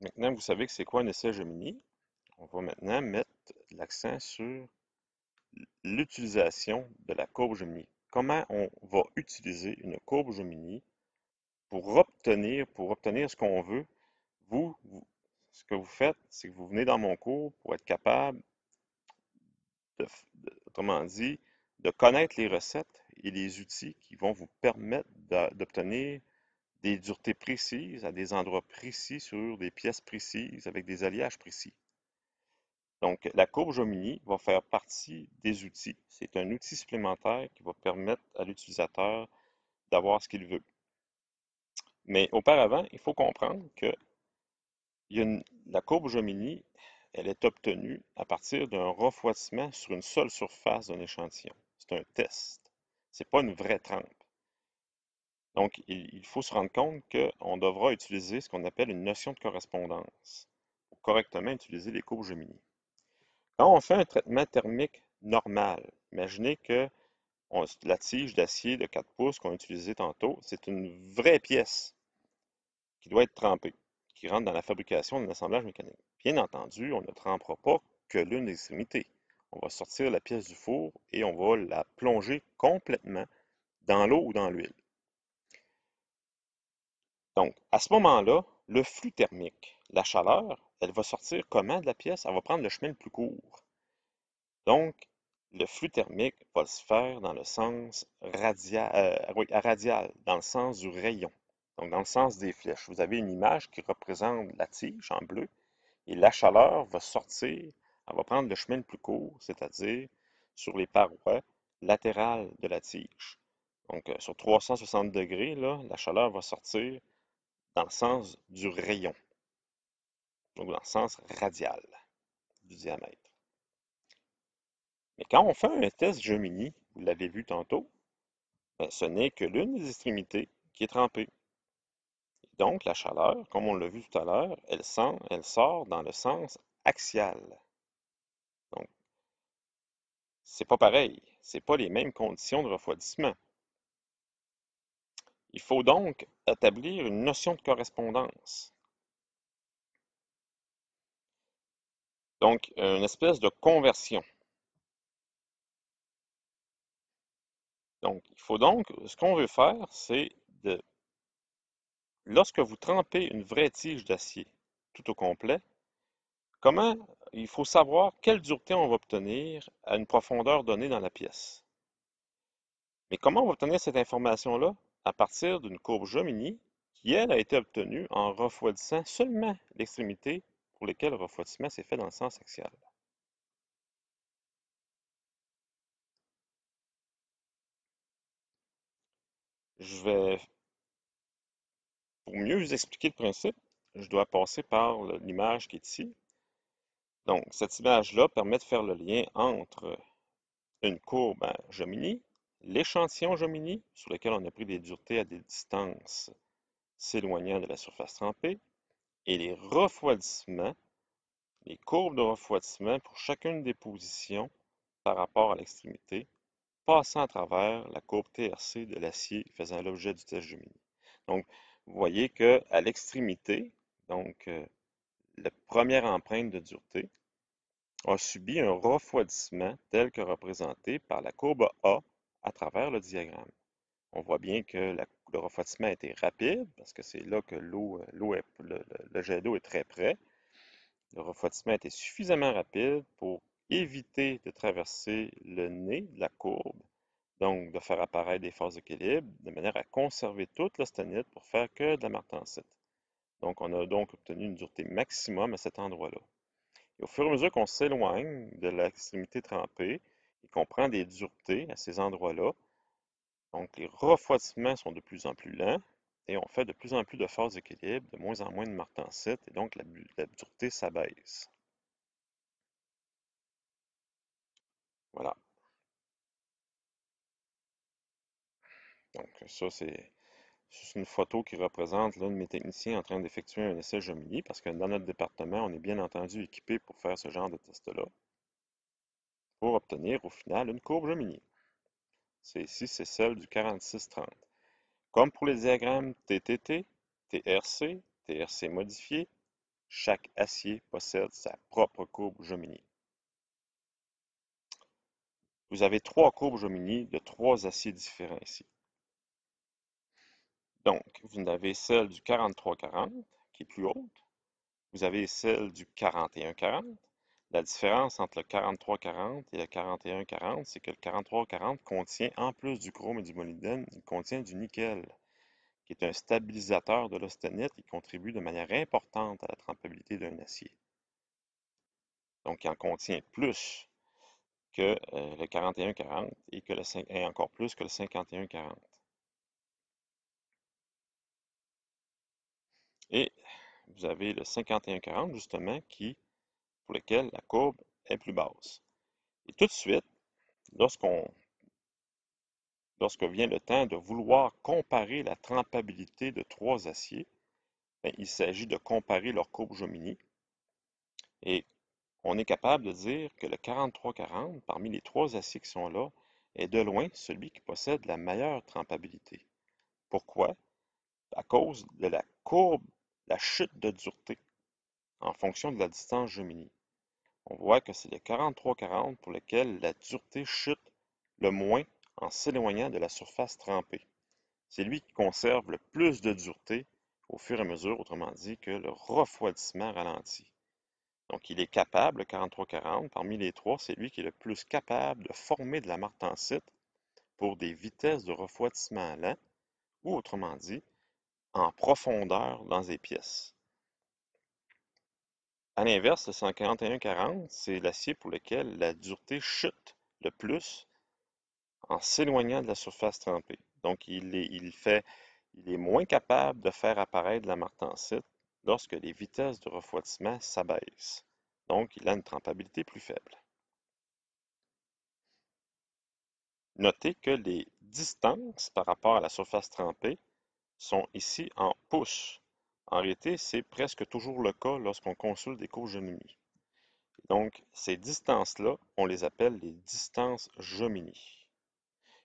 [SPEAKER 1] Maintenant, vous savez que c'est quoi un essai Gemini. On va maintenant mettre l'accent sur l'utilisation de la courbe Gemini. Comment on va utiliser une courbe Gemini pour obtenir ce qu'on veut. Ce que vous faites, c'est que vous venez dans mon cours pour être capable, autrement dit, de connaître les recettes et les outils qui vont vous permettre d'obtenir des duretés précises à des endroits précis sur des pièces précises avec des alliages précis. Donc, la courbe Gemini va faire partie des outils. C'est un outil supplémentaire qui va permettre à l'utilisateur d'avoir ce qu'il veut. Mais auparavant, il faut comprendre que la courbe Gemini, elle est obtenue à partir d'un refroidissement sur une seule surface d'un échantillon. C'est un test. Ce n'est pas une vraie trempe. Donc, il faut se rendre compte qu'on devra utiliser ce qu'on appelle une notion de correspondance pour correctement utiliser les courbes Gemini. Quand on fait un traitement thermique normale. Imaginez que la tige d'acier de 4 pouces qu'on a utilisée tantôt, c'est une vraie pièce qui doit être trempée, qui rentre dans la fabrication d'un assemblage mécanique. Bien entendu, on ne trempera pas que l'une des extrémités. On va sortir la pièce du four et on va la plonger complètement dans l'eau ou dans l'huile. Donc, à ce moment-là, le flux thermique, la chaleur, elle va sortir comment de la pièce? Elle va prendre le chemin le plus court. Donc, le flux thermique va se faire dans le sens radial, dans le sens du rayon, donc dans le sens des flèches. Vous avez une image qui représente la tige en bleu, et la chaleur va sortir, elle va prendre le chemin le plus court, c'est-à-dire sur les parois latérales de la tige. Donc, sur 360 degrés, là, la chaleur va sortir dans le sens du rayon, donc dans le sens radial du diamètre. Mais quand on fait un test Gemini, vous l'avez vu tantôt, ben, ce n'est que l'une des extrémités qui est trempée. Donc, la chaleur, comme on l'a vu tout à l'heure, elle sort dans le sens axial. Donc, c'est pas pareil. C'est pas les mêmes conditions de refroidissement. Il faut donc établir une notion de correspondance. Donc, une espèce de conversion. Donc, il faut donc, ce qu'on veut faire, c'est de, lorsque vous trempez une vraie tige d'acier tout au complet, comment il faut savoir quelle dureté on va obtenir à une profondeur donnée dans la pièce. Mais comment on va obtenir cette information-là? À partir d'une courbe Jomini qui, elle, a été obtenue en refroidissant seulement l'extrémité pour lesquelles le refroidissement s'est fait dans le sens axial. Je vais, pour mieux vous expliquer le principe, je dois passer par l'image qui est ici. Donc, cette image-là permet de faire le lien entre une courbe à Jomini, l'échantillon Jomini, sur lequel on a pris des duretés à des distances s'éloignant de la surface trempée, et les refroidissements, les courbes de refroidissement pour chacune des positions par rapport à l'extrémité, passant à travers la courbe TRC de l'acier faisant l'objet du test Gemini. Donc, vous voyez qu'à l'extrémité, donc la première empreinte de dureté, a subi un refroidissement tel que représenté par la courbe A à travers le diagramme. On voit bien que le refroidissement a été rapide parce que c'est là que le jet d'eau est très près. Le refroidissement a été suffisamment rapide pour éviter de traverser le nez de la courbe, donc de faire apparaître des forces d'équilibre, de manière à conserver toute l'austenite pour faire que de la martensite. Donc, on a donc obtenu une dureté maximum à cet endroit-là. Et au fur et à mesure qu'on s'éloigne de l'extrémité trempée et qu'on prend des duretés à ces endroits-là, donc les refroidissements sont de plus en plus lents et on fait de plus en plus de forces d'équilibre, de moins en moins de martensite, et donc la dureté s'abaisse. Voilà. Donc ça, c'est une photo qui représente l'un de mes techniciens en train d'effectuer un essai Gemini, parce que dans notre département, on est bien entendu équipé pour faire ce genre de test-là, pour obtenir au final une courbe Gemini. Ici, c'est celle du 4630. Comme pour les diagrammes TTT, TRC, TRC modifié, chaque acier possède sa propre courbe Gemini. Vous avez trois courbes Gemini de trois aciers différents ici. Donc, vous avez celle du 4340, qui est plus haute. Vous avez celle du 4140. La différence entre le 4340 et le 4140, c'est que le 4340 contient, en plus du chrome et du molybdène, il contient du nickel, qui est un stabilisateur de l'austenite et contribue de manière importante à la trempabilité d'un acier. Donc, il en contient plus que le 4140 et encore plus que le 5140. Et vous avez le 5140, justement, pour lequel la courbe est plus basse. Et tout de suite, lorsque vient le temps de vouloir comparer la trempabilité de trois aciers, ben, il s'agit de comparer leur courbe Jomini. Et on est capable de dire que le 4340, parmi les trois aciers qui sont là, est de loin celui qui possède la meilleure trempabilité. Pourquoi? À cause de la courbe, la chute de dureté en fonction de la distance Gemini. On voit que c'est le 4340 pour lequel la dureté chute le moins en s'éloignant de la surface trempée. C'est lui qui conserve le plus de dureté au fur et à mesure, autrement dit, que le refroidissement ralentit. Donc, il est capable, le 4340, parmi les trois, c'est lui qui est le plus capable de former de la martensite pour des vitesses de refroidissement lent, ou autrement dit, en profondeur dans les pièces. À l'inverse, le 14140, c'est l'acier pour lequel la dureté chute le plus en s'éloignant de la surface trempée. Donc, il est moins capable de faire apparaître la martensite lorsque les vitesses de refroidissement s'abaissent. Donc, il a une trempabilité plus faible. Notez que les distances par rapport à la surface trempée sont ici en pouces. En réalité, c'est presque toujours le cas lorsqu'on consulte des cours Gemini. Donc, ces distances-là, on les appelle les distances Gemini.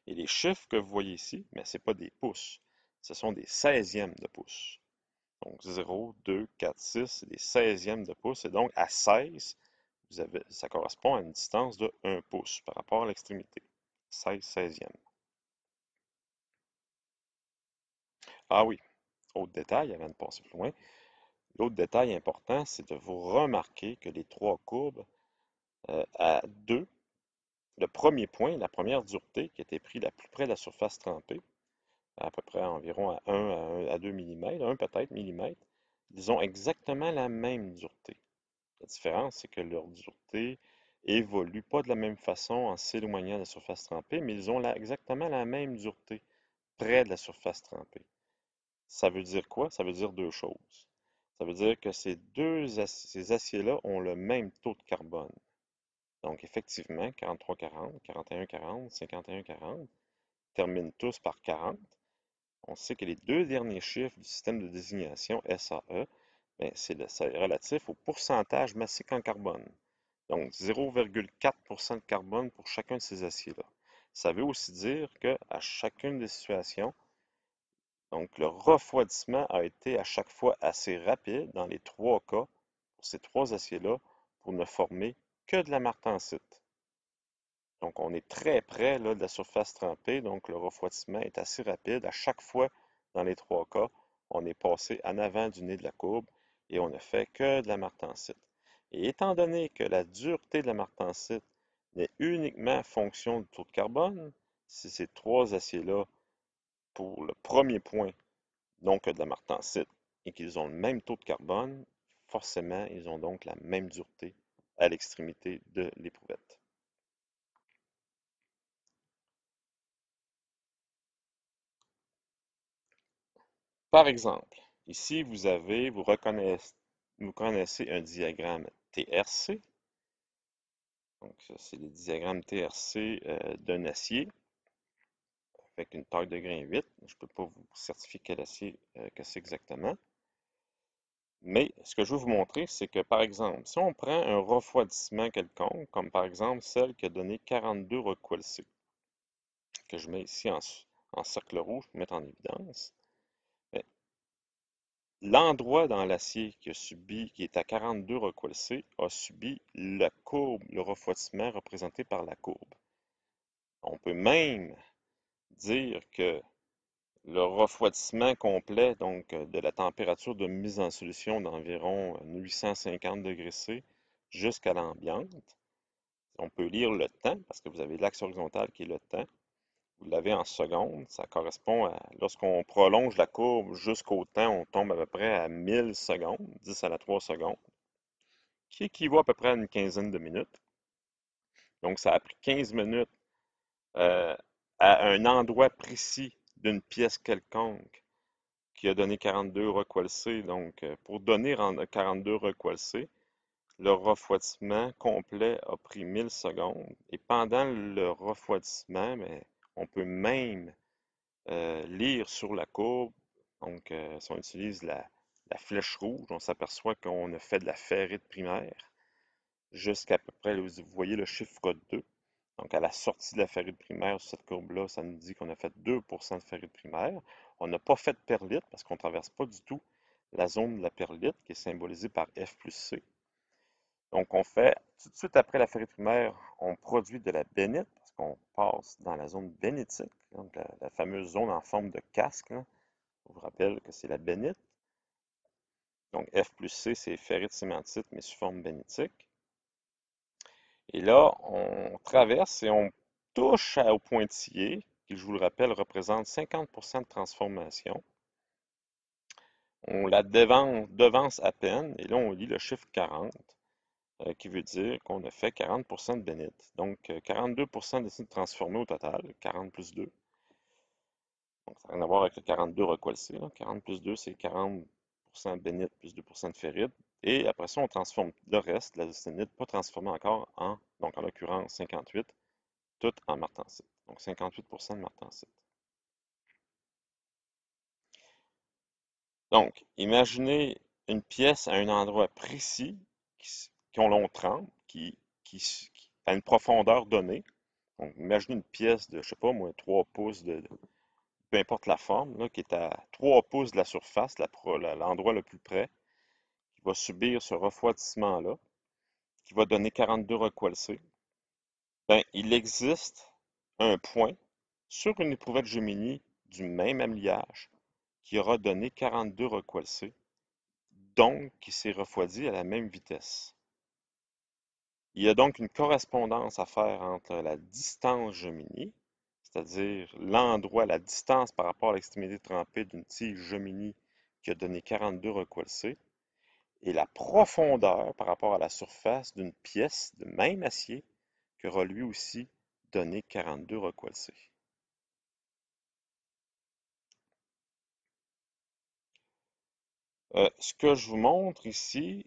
[SPEAKER 1] Et les chiffres que vous voyez ici, mais ce n'est pas des pouces, ce sont des 16e de pouce. Donc 0, 2, 4, 6, c'est des 16e de pouce. Et donc à 16, ça correspond à une distance de 1 pouce par rapport à l'extrémité. 16 16e. Ah oui, autre détail, avant de passer plus loin, l'autre détail important, c'est de vous remarquer que les trois courbes à 2, le premier point, la première dureté qui était prise la plus près de la surface trempée, à peu près environ à 1 à 2 mm, 1 peut-être millimètre, ils ont exactement la même dureté. La différence, c'est que leur dureté évolue pas de la même façon en s'éloignant de la surface trempée, mais ils ont exactement la même dureté près de la surface trempée. Ça veut dire quoi? Ça veut dire deux choses. Ça veut dire que ces aciers-là ont le même taux de carbone. Donc, effectivement, 4340, 4140, 5140 terminent tous par 40. On sait que les deux derniers chiffres du système de désignation SAE, ben, c'est relatif au pourcentage massique en carbone. Donc 0,4% de carbone pour chacun de ces aciers-là. Ça veut aussi dire qu'à chacune des situations, donc le refroidissement a été à chaque fois assez rapide dans les trois cas pour ces trois aciers-là pour ne former que de la martensite. Donc on est très près là, de la surface trempée, donc le refroidissement est assez rapide. À chaque fois, dans les trois cas, on est passé en avant du nez de la courbe et on ne fait que de la martensite. Et étant donné que la dureté de la martensite n'est uniquement fonction du taux de carbone, si ces trois aciers-là, pour le premier point, n'ont que de la martensite et qu'ils ont le même taux de carbone, forcément, ils ont donc la même dureté à l'extrémité de l'éprouvette. Par exemple, ici, vous connaissez un diagramme TRC. Donc, ça, c'est le diagramme TRC d'un acier avec une taille de grain 8. Je ne peux pas vous certifier quel acier que c'est exactement. Mais ce que je veux vous montrer, c'est que, par exemple, si on prend un refroidissement quelconque, comme par exemple celle qui a donné 42 recoilcés, que je mets ici en cercle rouge pour mettre en évidence, ben, l'endroit dans l'acier qui est à 42 recoilcés, a subi la courbe, le refroidissement représenté par la courbe. On peut même dire que le refroidissement complet, donc de la température de mise en solution d'environ 850 degrés C jusqu'à l'ambiante, on peut lire le temps, parce que vous avez l'axe horizontal qui est le temps. Vous l'avez en secondes. Ça correspond à, lorsqu'on prolonge la courbe jusqu'au temps, on tombe à peu près à 1000 secondes, 10 à la 3 secondes, qui équivaut à peu près à une quinzaine de minutes. Donc, ça a pris 15 minutes euh, à un endroit précis d'une pièce quelconque qui a donné 42 recoilcés. Donc, pour donner 42 recoilcés, le refroidissement complet a pris 1000 secondes. Et pendant le refroidissement, ben, on peut même lire sur la courbe. Donc, si on utilise la flèche rouge, on s'aperçoit qu'on a fait de la ferrite primaire. jusqu'à peu près, là, vous voyez le chiffre 2. Donc, à la sortie de la ferrite primaire, sur cette courbe-là, ça nous dit qu'on a fait 2% de ferrite primaire. On n'a pas fait de perlite parce qu'on ne traverse pas du tout la zone de la perlite qui est symbolisée par F plus C. Donc, on fait, tout de suite après la ferrite primaire, on produit de la bénite parce qu'on passe dans la zone bénitique, donc la fameuse zone en forme de casque, là. Je vous rappelle que c'est la bénite. Donc, F plus C, c'est ferrite cimentite, mais sous forme bénitique. Et là, on traverse et on touche au pointillé, qui, je vous le rappelle, représente 50% de transformation. On la devance à peine, et là, on lit le chiffre 40, qui veut dire qu'on a fait 40% de bénite. Donc, 42% de transformé au total, 40 plus 2. Donc, ça n'a rien à voir avec le 42 recoilcé. 40 plus 2, c'est 40% de bénite plus 2% de ferrite. Et après ça, on transforme le reste, la zénite, pas transformé encore, donc en l'occurrence 58, tout en martensite. Donc 58% de martensite. Donc, imaginez une pièce à un endroit précis, qu'on l'on trempe, à une profondeur donnée. Donc, imaginez une pièce de, je sais pas moi, 3 pouces peu importe la forme, là, qui est à 3 pouces de la surface, l'endroit le plus près, qui va subir ce refroidissement-là, qui va donner 42 recoilcés. Ben, il existe un point sur une éprouvette Gemini du même alliage qui aura donné 42 recoilcés, donc qui s'est refroidi à la même vitesse. Il y a donc une correspondance à faire entre la distance Gemini, c'est-à-dire l'endroit, la distance par rapport à l'extrémité trempée d'une tige Gemini qui a donné 42 recoilcés, et la profondeur par rapport à la surface d'une pièce de même acier qui aura lui aussi donné 42 recoilcés. Ce que je vous montre ici,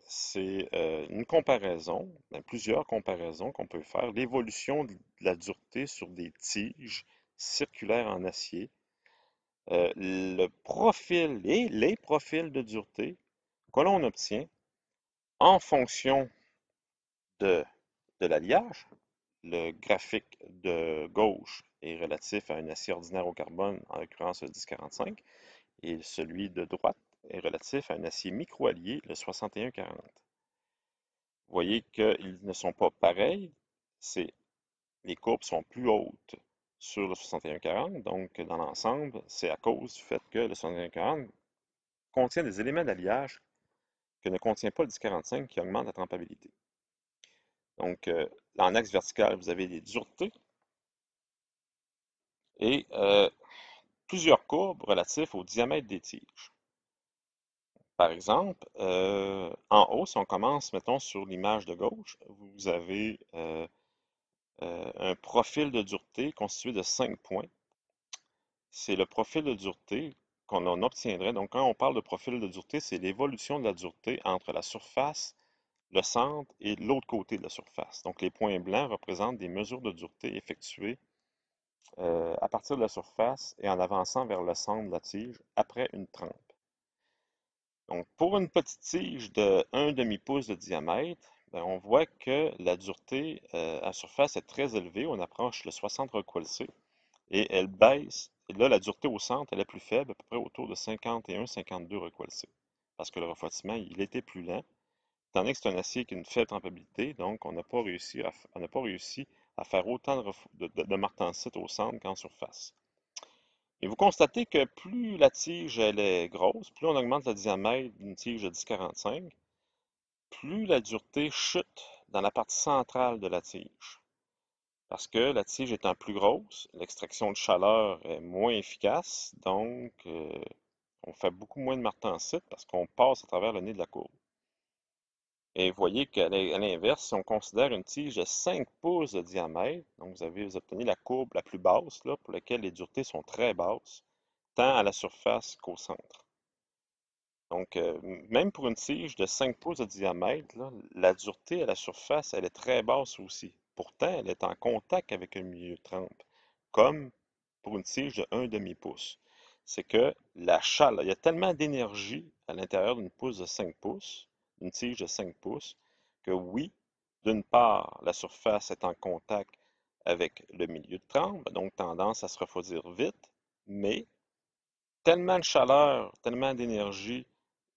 [SPEAKER 1] c'est une comparaison, plusieurs comparaisons qu'on peut faire, l'évolution de la dureté sur des tiges circulaires en acier, le profil et les profils de dureté que l'on obtient en fonction de, de l'alliage. Le graphique de gauche est relatif à un acier ordinaire au carbone, en l'occurrence le 1045, et celui de droite est relatif à un acier microallié, le 6140. Vous voyez qu'ils ne sont pas pareils, les courbes sont plus hautes sur le 6140, donc dans l'ensemble, c'est à cause du fait que le 6140 contient des éléments d'alliage que ne contient pas le 1045 qui augmente la trempabilité. Donc, en axe vertical, vous avez des duretés et plusieurs courbes relatives au diamètre des tiges. Par exemple, en haut, si on commence, mettons, sur l'image de gauche, vous avez un profil de dureté constitué de 5 points. C'est le profil de dureté qu'on en obtiendrait. Donc, quand on parle de profil de dureté, c'est l'évolution de la dureté entre la surface, le centre et l'autre côté de la surface. Donc, les points blancs représentent des mesures de dureté effectuées à partir de la surface et en avançant vers le centre de la tige après une trempe. Donc, pour une petite tige de 1 demi-pouce de diamètre, ben, on voit que la dureté à surface est très élevée. On approche le 60 recoilcés et elle baisse. Et là, la dureté au centre, elle est plus faible, à peu près autour de 51-52 recoilcés. Parce que le refroidissement, il était plus lent. Étant donné que c'est un acier qui a une faible trempabilité, donc on n'a pas réussi à faire autant de martensite au centre qu'en surface. Et vous constatez que plus la tige elle est grosse, plus on augmente le diamètre d'une tige de 10,45, plus la dureté chute dans la partie centrale de la tige. Parce que la tige étant plus grosse, l'extraction de chaleur est moins efficace, donc on fait beaucoup moins de martensite parce qu'on passe à travers le nez de la courbe. Et vous voyez qu'à l'inverse, si on considère une tige de 5 pouces de diamètre, donc vous obtenez la courbe la plus basse, là, pour laquelle les duretés sont très basses, tant à la surface qu'au centre. Donc, même pour une tige de 5 pouces de diamètre, là, la dureté à la surface, elle est très basse aussi. Pourtant, elle est en contact avec un milieu de trempe, comme pour une tige de 1 demi-pouce. C'est que la chaleur, il y a tellement d'énergie à l'intérieur d'une pouce de 5 pouces, une tige de 5 pouces, que oui, D'une part, la surface est en contact avec le milieu de trempe, donc tendance à se refroidir vite, mais tellement de chaleur, tellement d'énergie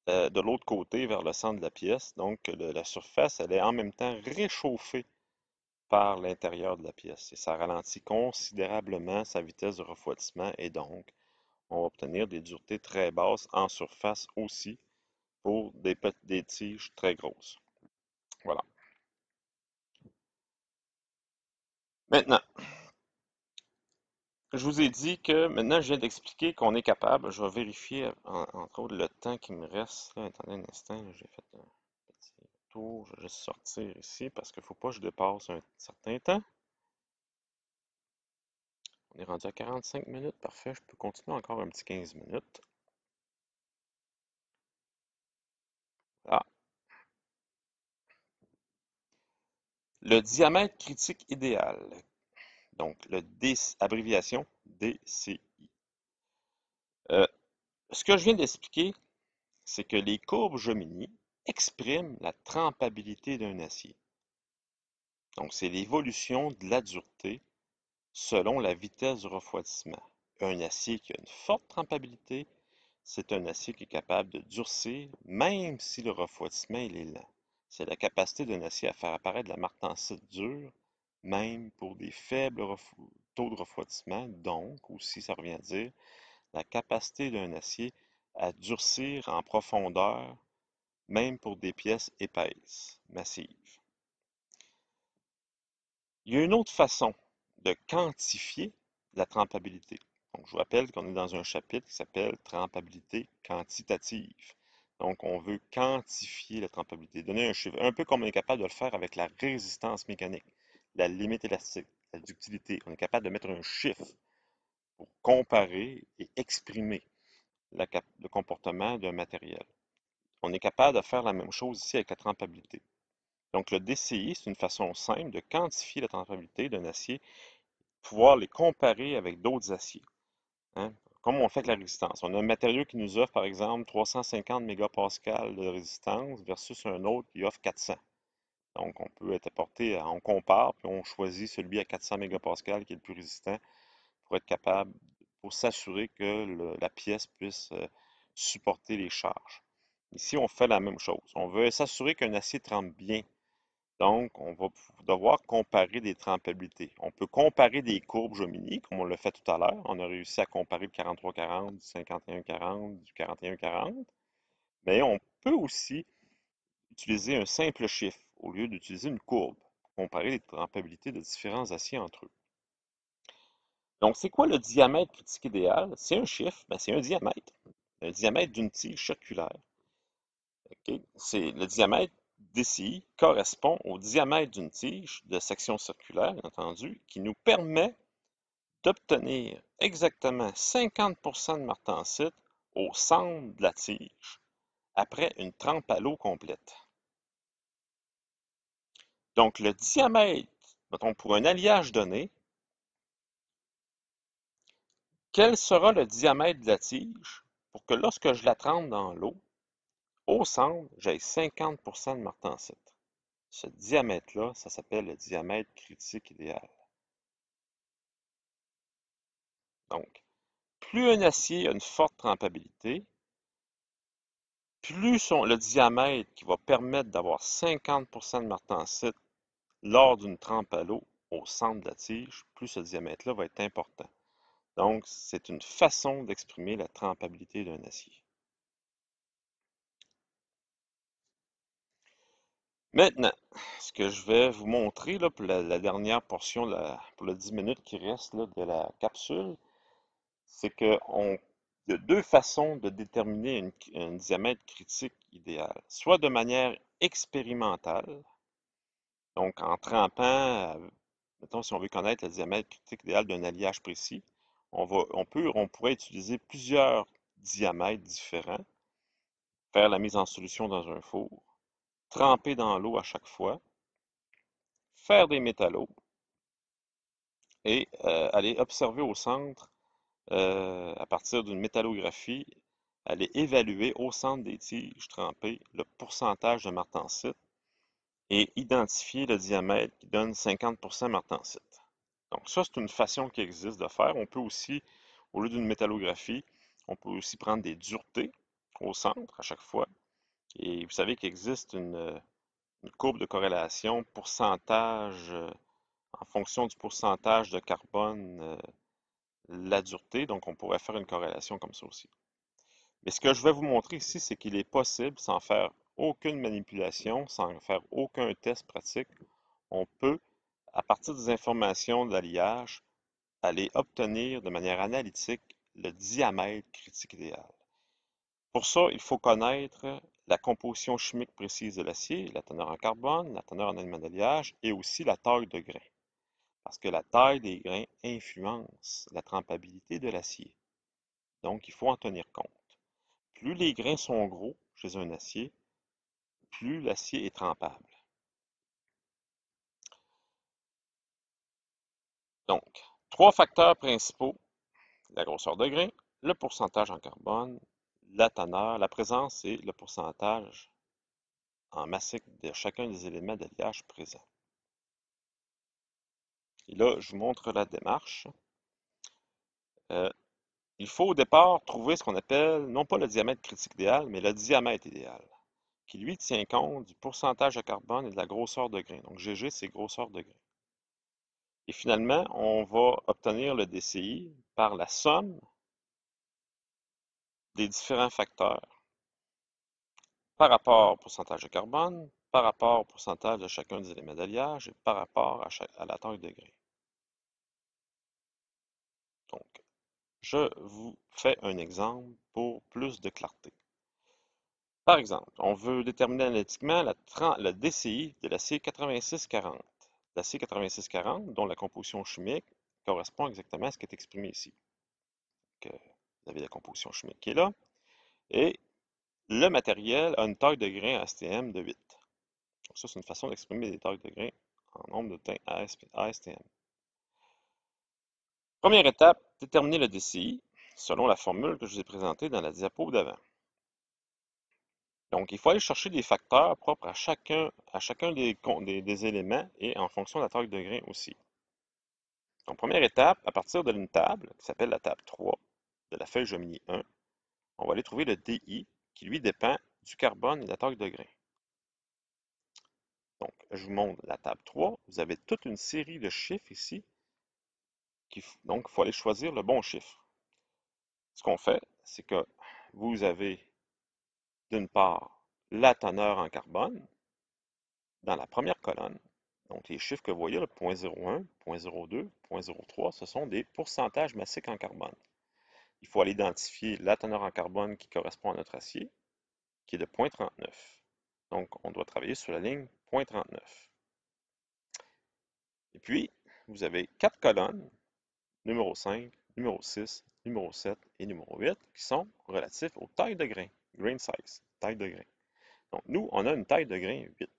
[SPEAKER 1] de l'autre côté vers le centre de la pièce, donc la surface, elle est en même temps réchauffée par l'intérieur de la pièce et ça ralentit considérablement sa vitesse de refroidissement et donc on va obtenir des duretés très basses en surface aussi pour des tiges très grosses. Voilà. Maintenant, je vous ai dit que maintenant je viens d'expliquer qu'on est capable, je vais vérifier entre autres le temps qui me reste. Là, attendez un instant, j'ai fait un petit tour, je vais juste sortir ici parce qu'il ne faut pas que je dépasse un certain temps. On est rendu à 45 minutes, parfait, je peux continuer encore un petit 15 minutes. Ah, le diamètre critique idéal, donc le abréviation DCI. Euh, ce que je viens d'expliquer, c'est que les courbes Jomini expriment la trempabilité d'un acier. Donc, c'est l'évolution de la dureté selon la vitesse du refroidissement. Un acier qui a une forte trempabilité, c'est un acier qui est capable de durcir même si le refroidissement il est lent. C'est la capacité d'un acier à faire apparaître de la martensite dure, même pour des faibles taux de refroidissement. Donc, aussi, ça revient à dire la capacité d'un acier à durcir en profondeur, même pour des pièces épaisses, massives. Il y a une autre façon de quantifier la trempabilité. Donc, je vous rappelle qu'on est dans un chapitre qui s'appelle trempabilité quantitative. Donc, on veut quantifier la trempabilité, donner un chiffre, un peu comme on est capable de le faire avec la résistance mécanique, la limite élastique, la ductilité. On est capable de mettre un chiffre pour comparer et exprimer le comportement d'un matériel. On est capable de faire la même chose ici avec la trempabilité. Donc, le DCI, c'est une façon simple de quantifier la trempabilité d'un acier, pouvoir les comparer avec d'autres aciers. Hein? Comme on fait avec la résistance. On a un matériau qui nous offre, par exemple, 350 mégapascales de résistance versus un autre qui offre 400. Donc, on peut être porté, on compare, puis on choisit celui à 400 mégapascales qui est le plus résistant pour être capable, pour s'assurer que la pièce puisse supporter les charges. Ici, on fait la même chose. On veut s'assurer qu'un acier trempe bien. Donc, on va devoir comparer des trempabilités. On peut comparer des courbes Jomini, comme on l'a fait tout à l'heure. On a réussi à comparer le 4340, du 5140, du 4140. Mais on peut aussi utiliser un simple chiffre au lieu d'utiliser une courbe pour comparer les trempabilités de différents aciers entre eux. Donc, c'est quoi le diamètre critique idéal? C'est un chiffre, ben, c'est un diamètre. Le diamètre d'une tige circulaire. OK? C'est le diamètre DCI correspond au diamètre d'une tige de section circulaire, bien entendu, qui nous permet d'obtenir exactement 50% de martensite au centre de la tige après une trempe à l'eau complète. Donc, le diamètre, mettons, pour un alliage donné, quel sera le diamètre de la tige pour que lorsque je la trempe dans l'eau, au centre, j'ai 50% de martensite. Ce diamètre-là, ça s'appelle le diamètre critique idéal. Donc, plus un acier a une forte trempabilité, plus le diamètre qui va permettre d'avoir 50% de martensite lors d'une trempe à l'eau au centre de la tige, plus ce diamètre-là va être important. Donc, c'est une façon d'exprimer la trempabilité d'un acier. Maintenant, ce que je vais vous montrer là, pour la dernière portion, pour les 10 minutes qui restent là, de la capsule, c'est qu'il y a deux façons de déterminer un diamètre critique idéal. Soit de manière expérimentale, donc en trempant, mettons si on veut connaître le diamètre critique idéal d'un alliage précis, on pourrait utiliser plusieurs diamètres différents, faire la mise en solution dans un four, tremper dans l'eau à chaque fois, faire des métallos et aller observer au centre, à partir d'une métallographie, aller évaluer au centre des tiges trempées le pourcentage de martensite et identifier le diamètre qui donne 50% martensite. Donc ça, c'est une façon qui existe de faire. On peut aussi, au lieu d'une métallographie, on peut aussi prendre des duretés au centre à chaque fois. Et vous savez qu'il existe une courbe de corrélation, pourcentage, en fonction du pourcentage de carbone, la dureté. Donc on pourrait faire une corrélation comme ça aussi. Mais ce que je vais vous montrer ici, c'est qu'il est possible, sans faire aucune manipulation, sans faire aucun test pratique, on peut, à partir des informations de l'alliage, aller obtenir de manière analytique le diamètre critique idéal. Pour ça, il faut connaître la composition chimique précise de l'acier, la teneur en carbone, la teneur en éléments d'alliage et aussi la taille de grain. Parce que la taille des grains influence la trempabilité de l'acier. Donc, il faut en tenir compte. Plus les grains sont gros chez un acier, plus l'acier est trempable. Donc, trois facteurs principaux, la grosseur de grain, le pourcentage en carbone, la teneur, la présence et le pourcentage en massique de chacun des éléments d'alliage présents. Et là, je vous montre la démarche. Euh, il faut au départ trouver ce qu'on appelle, non pas le diamètre critique idéal, mais le diamètre idéal, qui lui tient compte du pourcentage de carbone et de la grosseur de grain. Donc GG, c'est grosseur de grain. Et finalement, on va obtenir le DCI par la somme des différents facteurs par rapport au pourcentage de carbone, par rapport au pourcentage de chacun des éléments d'alliage et par rapport à la taille de grain. Donc, je vous fais un exemple pour plus de clarté. Par exemple, on veut déterminer analytiquement le DCI de l'acier 8640. L'acier 8640, dont la composition chimique correspond exactement à ce qui est exprimé ici. Donc, vous avez la composition chimique qui est là. Et le matériel a une taille de grain ASTM de 8. Donc, ça, c'est une façon d'exprimer des tailles de grain en nombre de teintes ASTM. Première étape, déterminer le DCI selon la formule que je vous ai présentée dans la diapo d'avant. Donc, il faut aller chercher des facteurs propres à chacun des éléments et en fonction de la taille de grain aussi. Donc, première étape, à partir d'une table qui s'appelle la table 3 de la feuille Jomini 1, on va aller trouver le DI qui lui dépend du carbone et de la taille de grain. Donc, je vous montre la table 3. Vous avez toute une série de chiffres ici. Donc, il faut aller choisir le bon chiffre. Ce qu'on fait, c'est que vous avez d'une part la teneur en carbone dans la première colonne. Donc, les chiffres que vous voyez, 0.01, 0.02, 0.03, ce sont des pourcentages massiques en carbone. Il faut aller identifier la teneur en carbone qui correspond à notre acier, qui est de 0.39. Donc, on doit travailler sur la ligne 0.39. Et puis, vous avez quatre colonnes, numéro 5, numéro 6, numéro 7 et numéro 8, qui sont relatifs aux tailles de grain, grain size, taille de grain. Donc, nous, on a une taille de grain 8.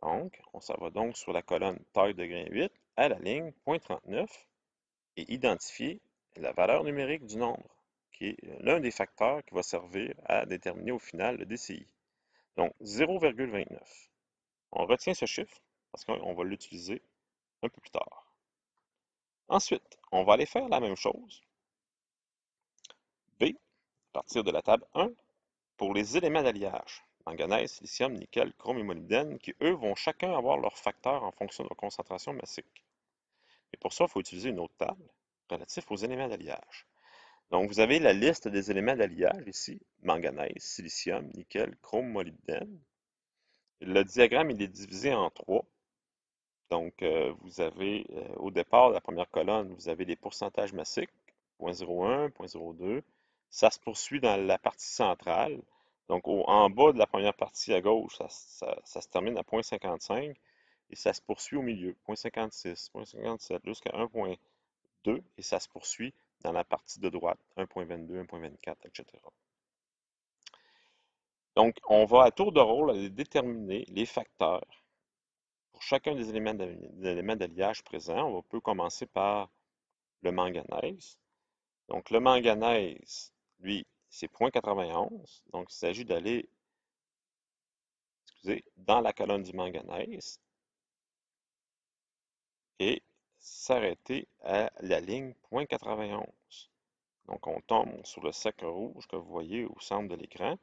[SPEAKER 1] Donc, on s'en va donc sur la colonne taille de grain 8 à la ligne 0.39 et identifier la valeur numérique du nombre, qui est l'un des facteurs qui va servir à déterminer au final le DCI. Donc, 0,29. On retient ce chiffre parce qu'on va l'utiliser un peu plus tard. Ensuite, on va aller faire la même chose. B, à partir de la table 1, pour les éléments d'alliage, manganèse, silicium, nickel, chrome et molybdène, qui eux vont chacun avoir leur facteur en fonction de leur concentration massique. Et pour ça, il faut utiliser une autre table relative aux éléments d'alliage. Donc, vous avez la liste des éléments d'alliage ici, manganèse, silicium, nickel, chrome, molybdène. Le diagramme, il est divisé en trois. Donc, vous avez au départ, la première colonne, vous avez les pourcentages massiques, 0.01, 0.02. Ça se poursuit dans la partie centrale. Donc, en bas de la première partie à gauche, ça se termine à 0.55 et ça se poursuit au milieu, 0.56, 0.57 jusqu'à 1.2 et ça se poursuit dans la partie de droite, 1.22, 1.24, etc. Donc, on va à tour de rôle aller déterminer les facteurs pour chacun des éléments d'alliage présents. On peut commencer par le manganèse. Donc, le manganèse, lui, c'est 0.91. Donc, il s'agit d'aller, dans la colonne du manganèse et s'arrêter à la ligne 0.91. Donc, on tombe sur le cercle rouge que vous voyez au centre de l'écran.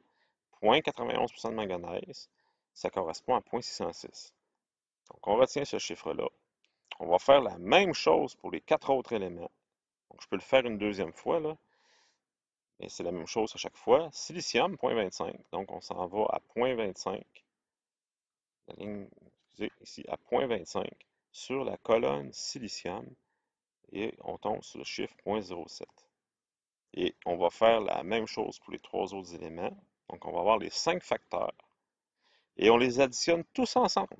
[SPEAKER 1] 0.91% de manganèse, ça correspond à 0.606. Donc, on retient ce chiffre-là. On va faire la même chose pour les 4 autres éléments. Donc, je peux le faire une deuxième fois, là. Et c'est la même chose à chaque fois. Silicium, 0.25. Donc, on s'en va à 0.25. La ligne, excusez, ici, à 0.25 sur la colonne silicium. Et on tombe sur le chiffre 0.07. Et on va faire la même chose pour les 3 autres éléments. Donc, on va avoir les 5 facteurs. Et on les additionne tous ensemble.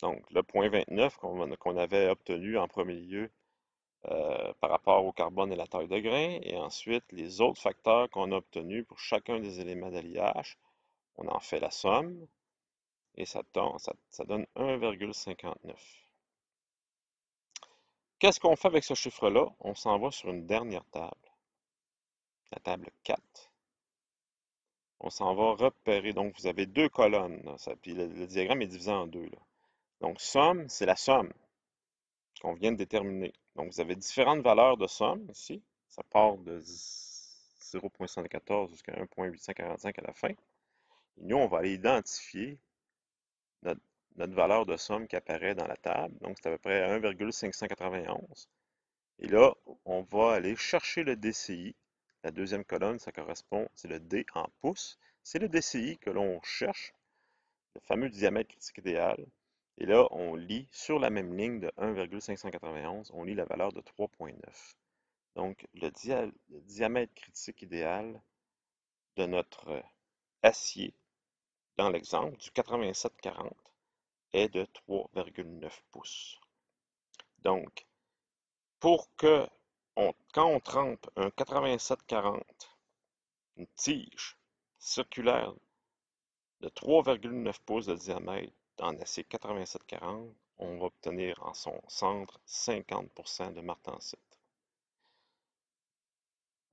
[SPEAKER 1] Donc, le 0.29 qu'on avait obtenu en premier lieu par rapport au carbone et la taille de grain, et ensuite les autres facteurs qu'on a obtenus pour chacun des éléments d'alliage, on en fait la somme, et ça donne 1,59. Qu'est-ce qu'on fait avec ce chiffre-là? On s'en va sur une dernière table, la table 4. On s'en va repérer, donc vous avez 2 colonnes, là, puis le diagramme est divisé en 2, là. Donc, somme, c'est la somme qu'on vient de déterminer. Donc, vous avez différentes valeurs de somme ici. Ça part de 0,114 jusqu'à 1,845 à la fin. Et nous, on va aller identifier notre, notre valeur de somme qui apparaît dans la table. Donc, c'est à peu près 1,591. Et là, on va aller chercher le DCI. La deuxième colonne, ça correspond, c'est le D en pouces. C'est le DCI que l'on cherche, le fameux diamètre critique idéal. Et là, on lit sur la même ligne de 1,591, on lit la valeur de 3,9. Donc, le diamètre critique idéal de notre acier, dans l'exemple du 8740, est de 3,9 pouces. Donc, quand on trempe un 8740, une tige circulaire de 3,9 pouces de diamètre en acier 8740, on va obtenir en son centre 50% de martensite.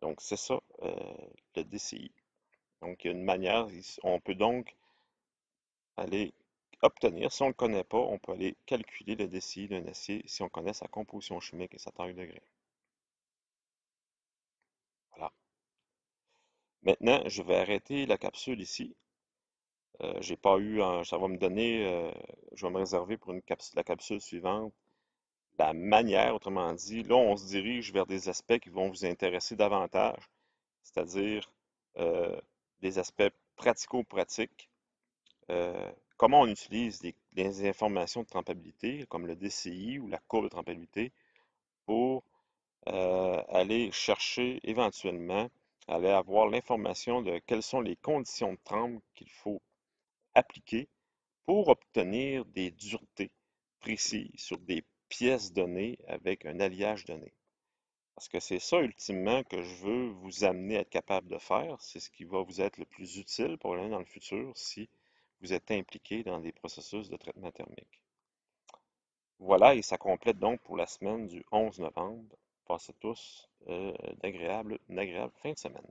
[SPEAKER 1] Donc, c'est ça, le DCI. Donc, il y a une manière, on peut donc aller obtenir, si on ne le connaît pas, on peut aller calculer le DCI d'un acier si on connaît sa composition chimique et sa taille de grain. Voilà. Maintenant, je vais arrêter la capsule ici. J'ai pas eu, ça va me donner, je vais me réserver pour la capsule suivante, la manière, autrement dit, là, on se dirige vers des aspects qui vont vous intéresser davantage, c'est-à-dire des aspects pratico-pratiques, comment on utilise les informations de trempabilité, comme le DCI ou la courbe de trempabilité, pour aller chercher éventuellement, aller avoir l'information de quelles sont les conditions de trempe qu'il faut appliquer pour obtenir des duretés précises sur des pièces données avec un alliage donné. Parce que c'est ça, ultimement, que je veux vous amener à être capable de faire. C'est ce qui va vous être le plus utile probablement dans le futur si vous êtes impliqué dans des processus de traitement thermique. Voilà, et ça complète donc pour la semaine du 11 novembre. Passez tous une agréable fin de semaine.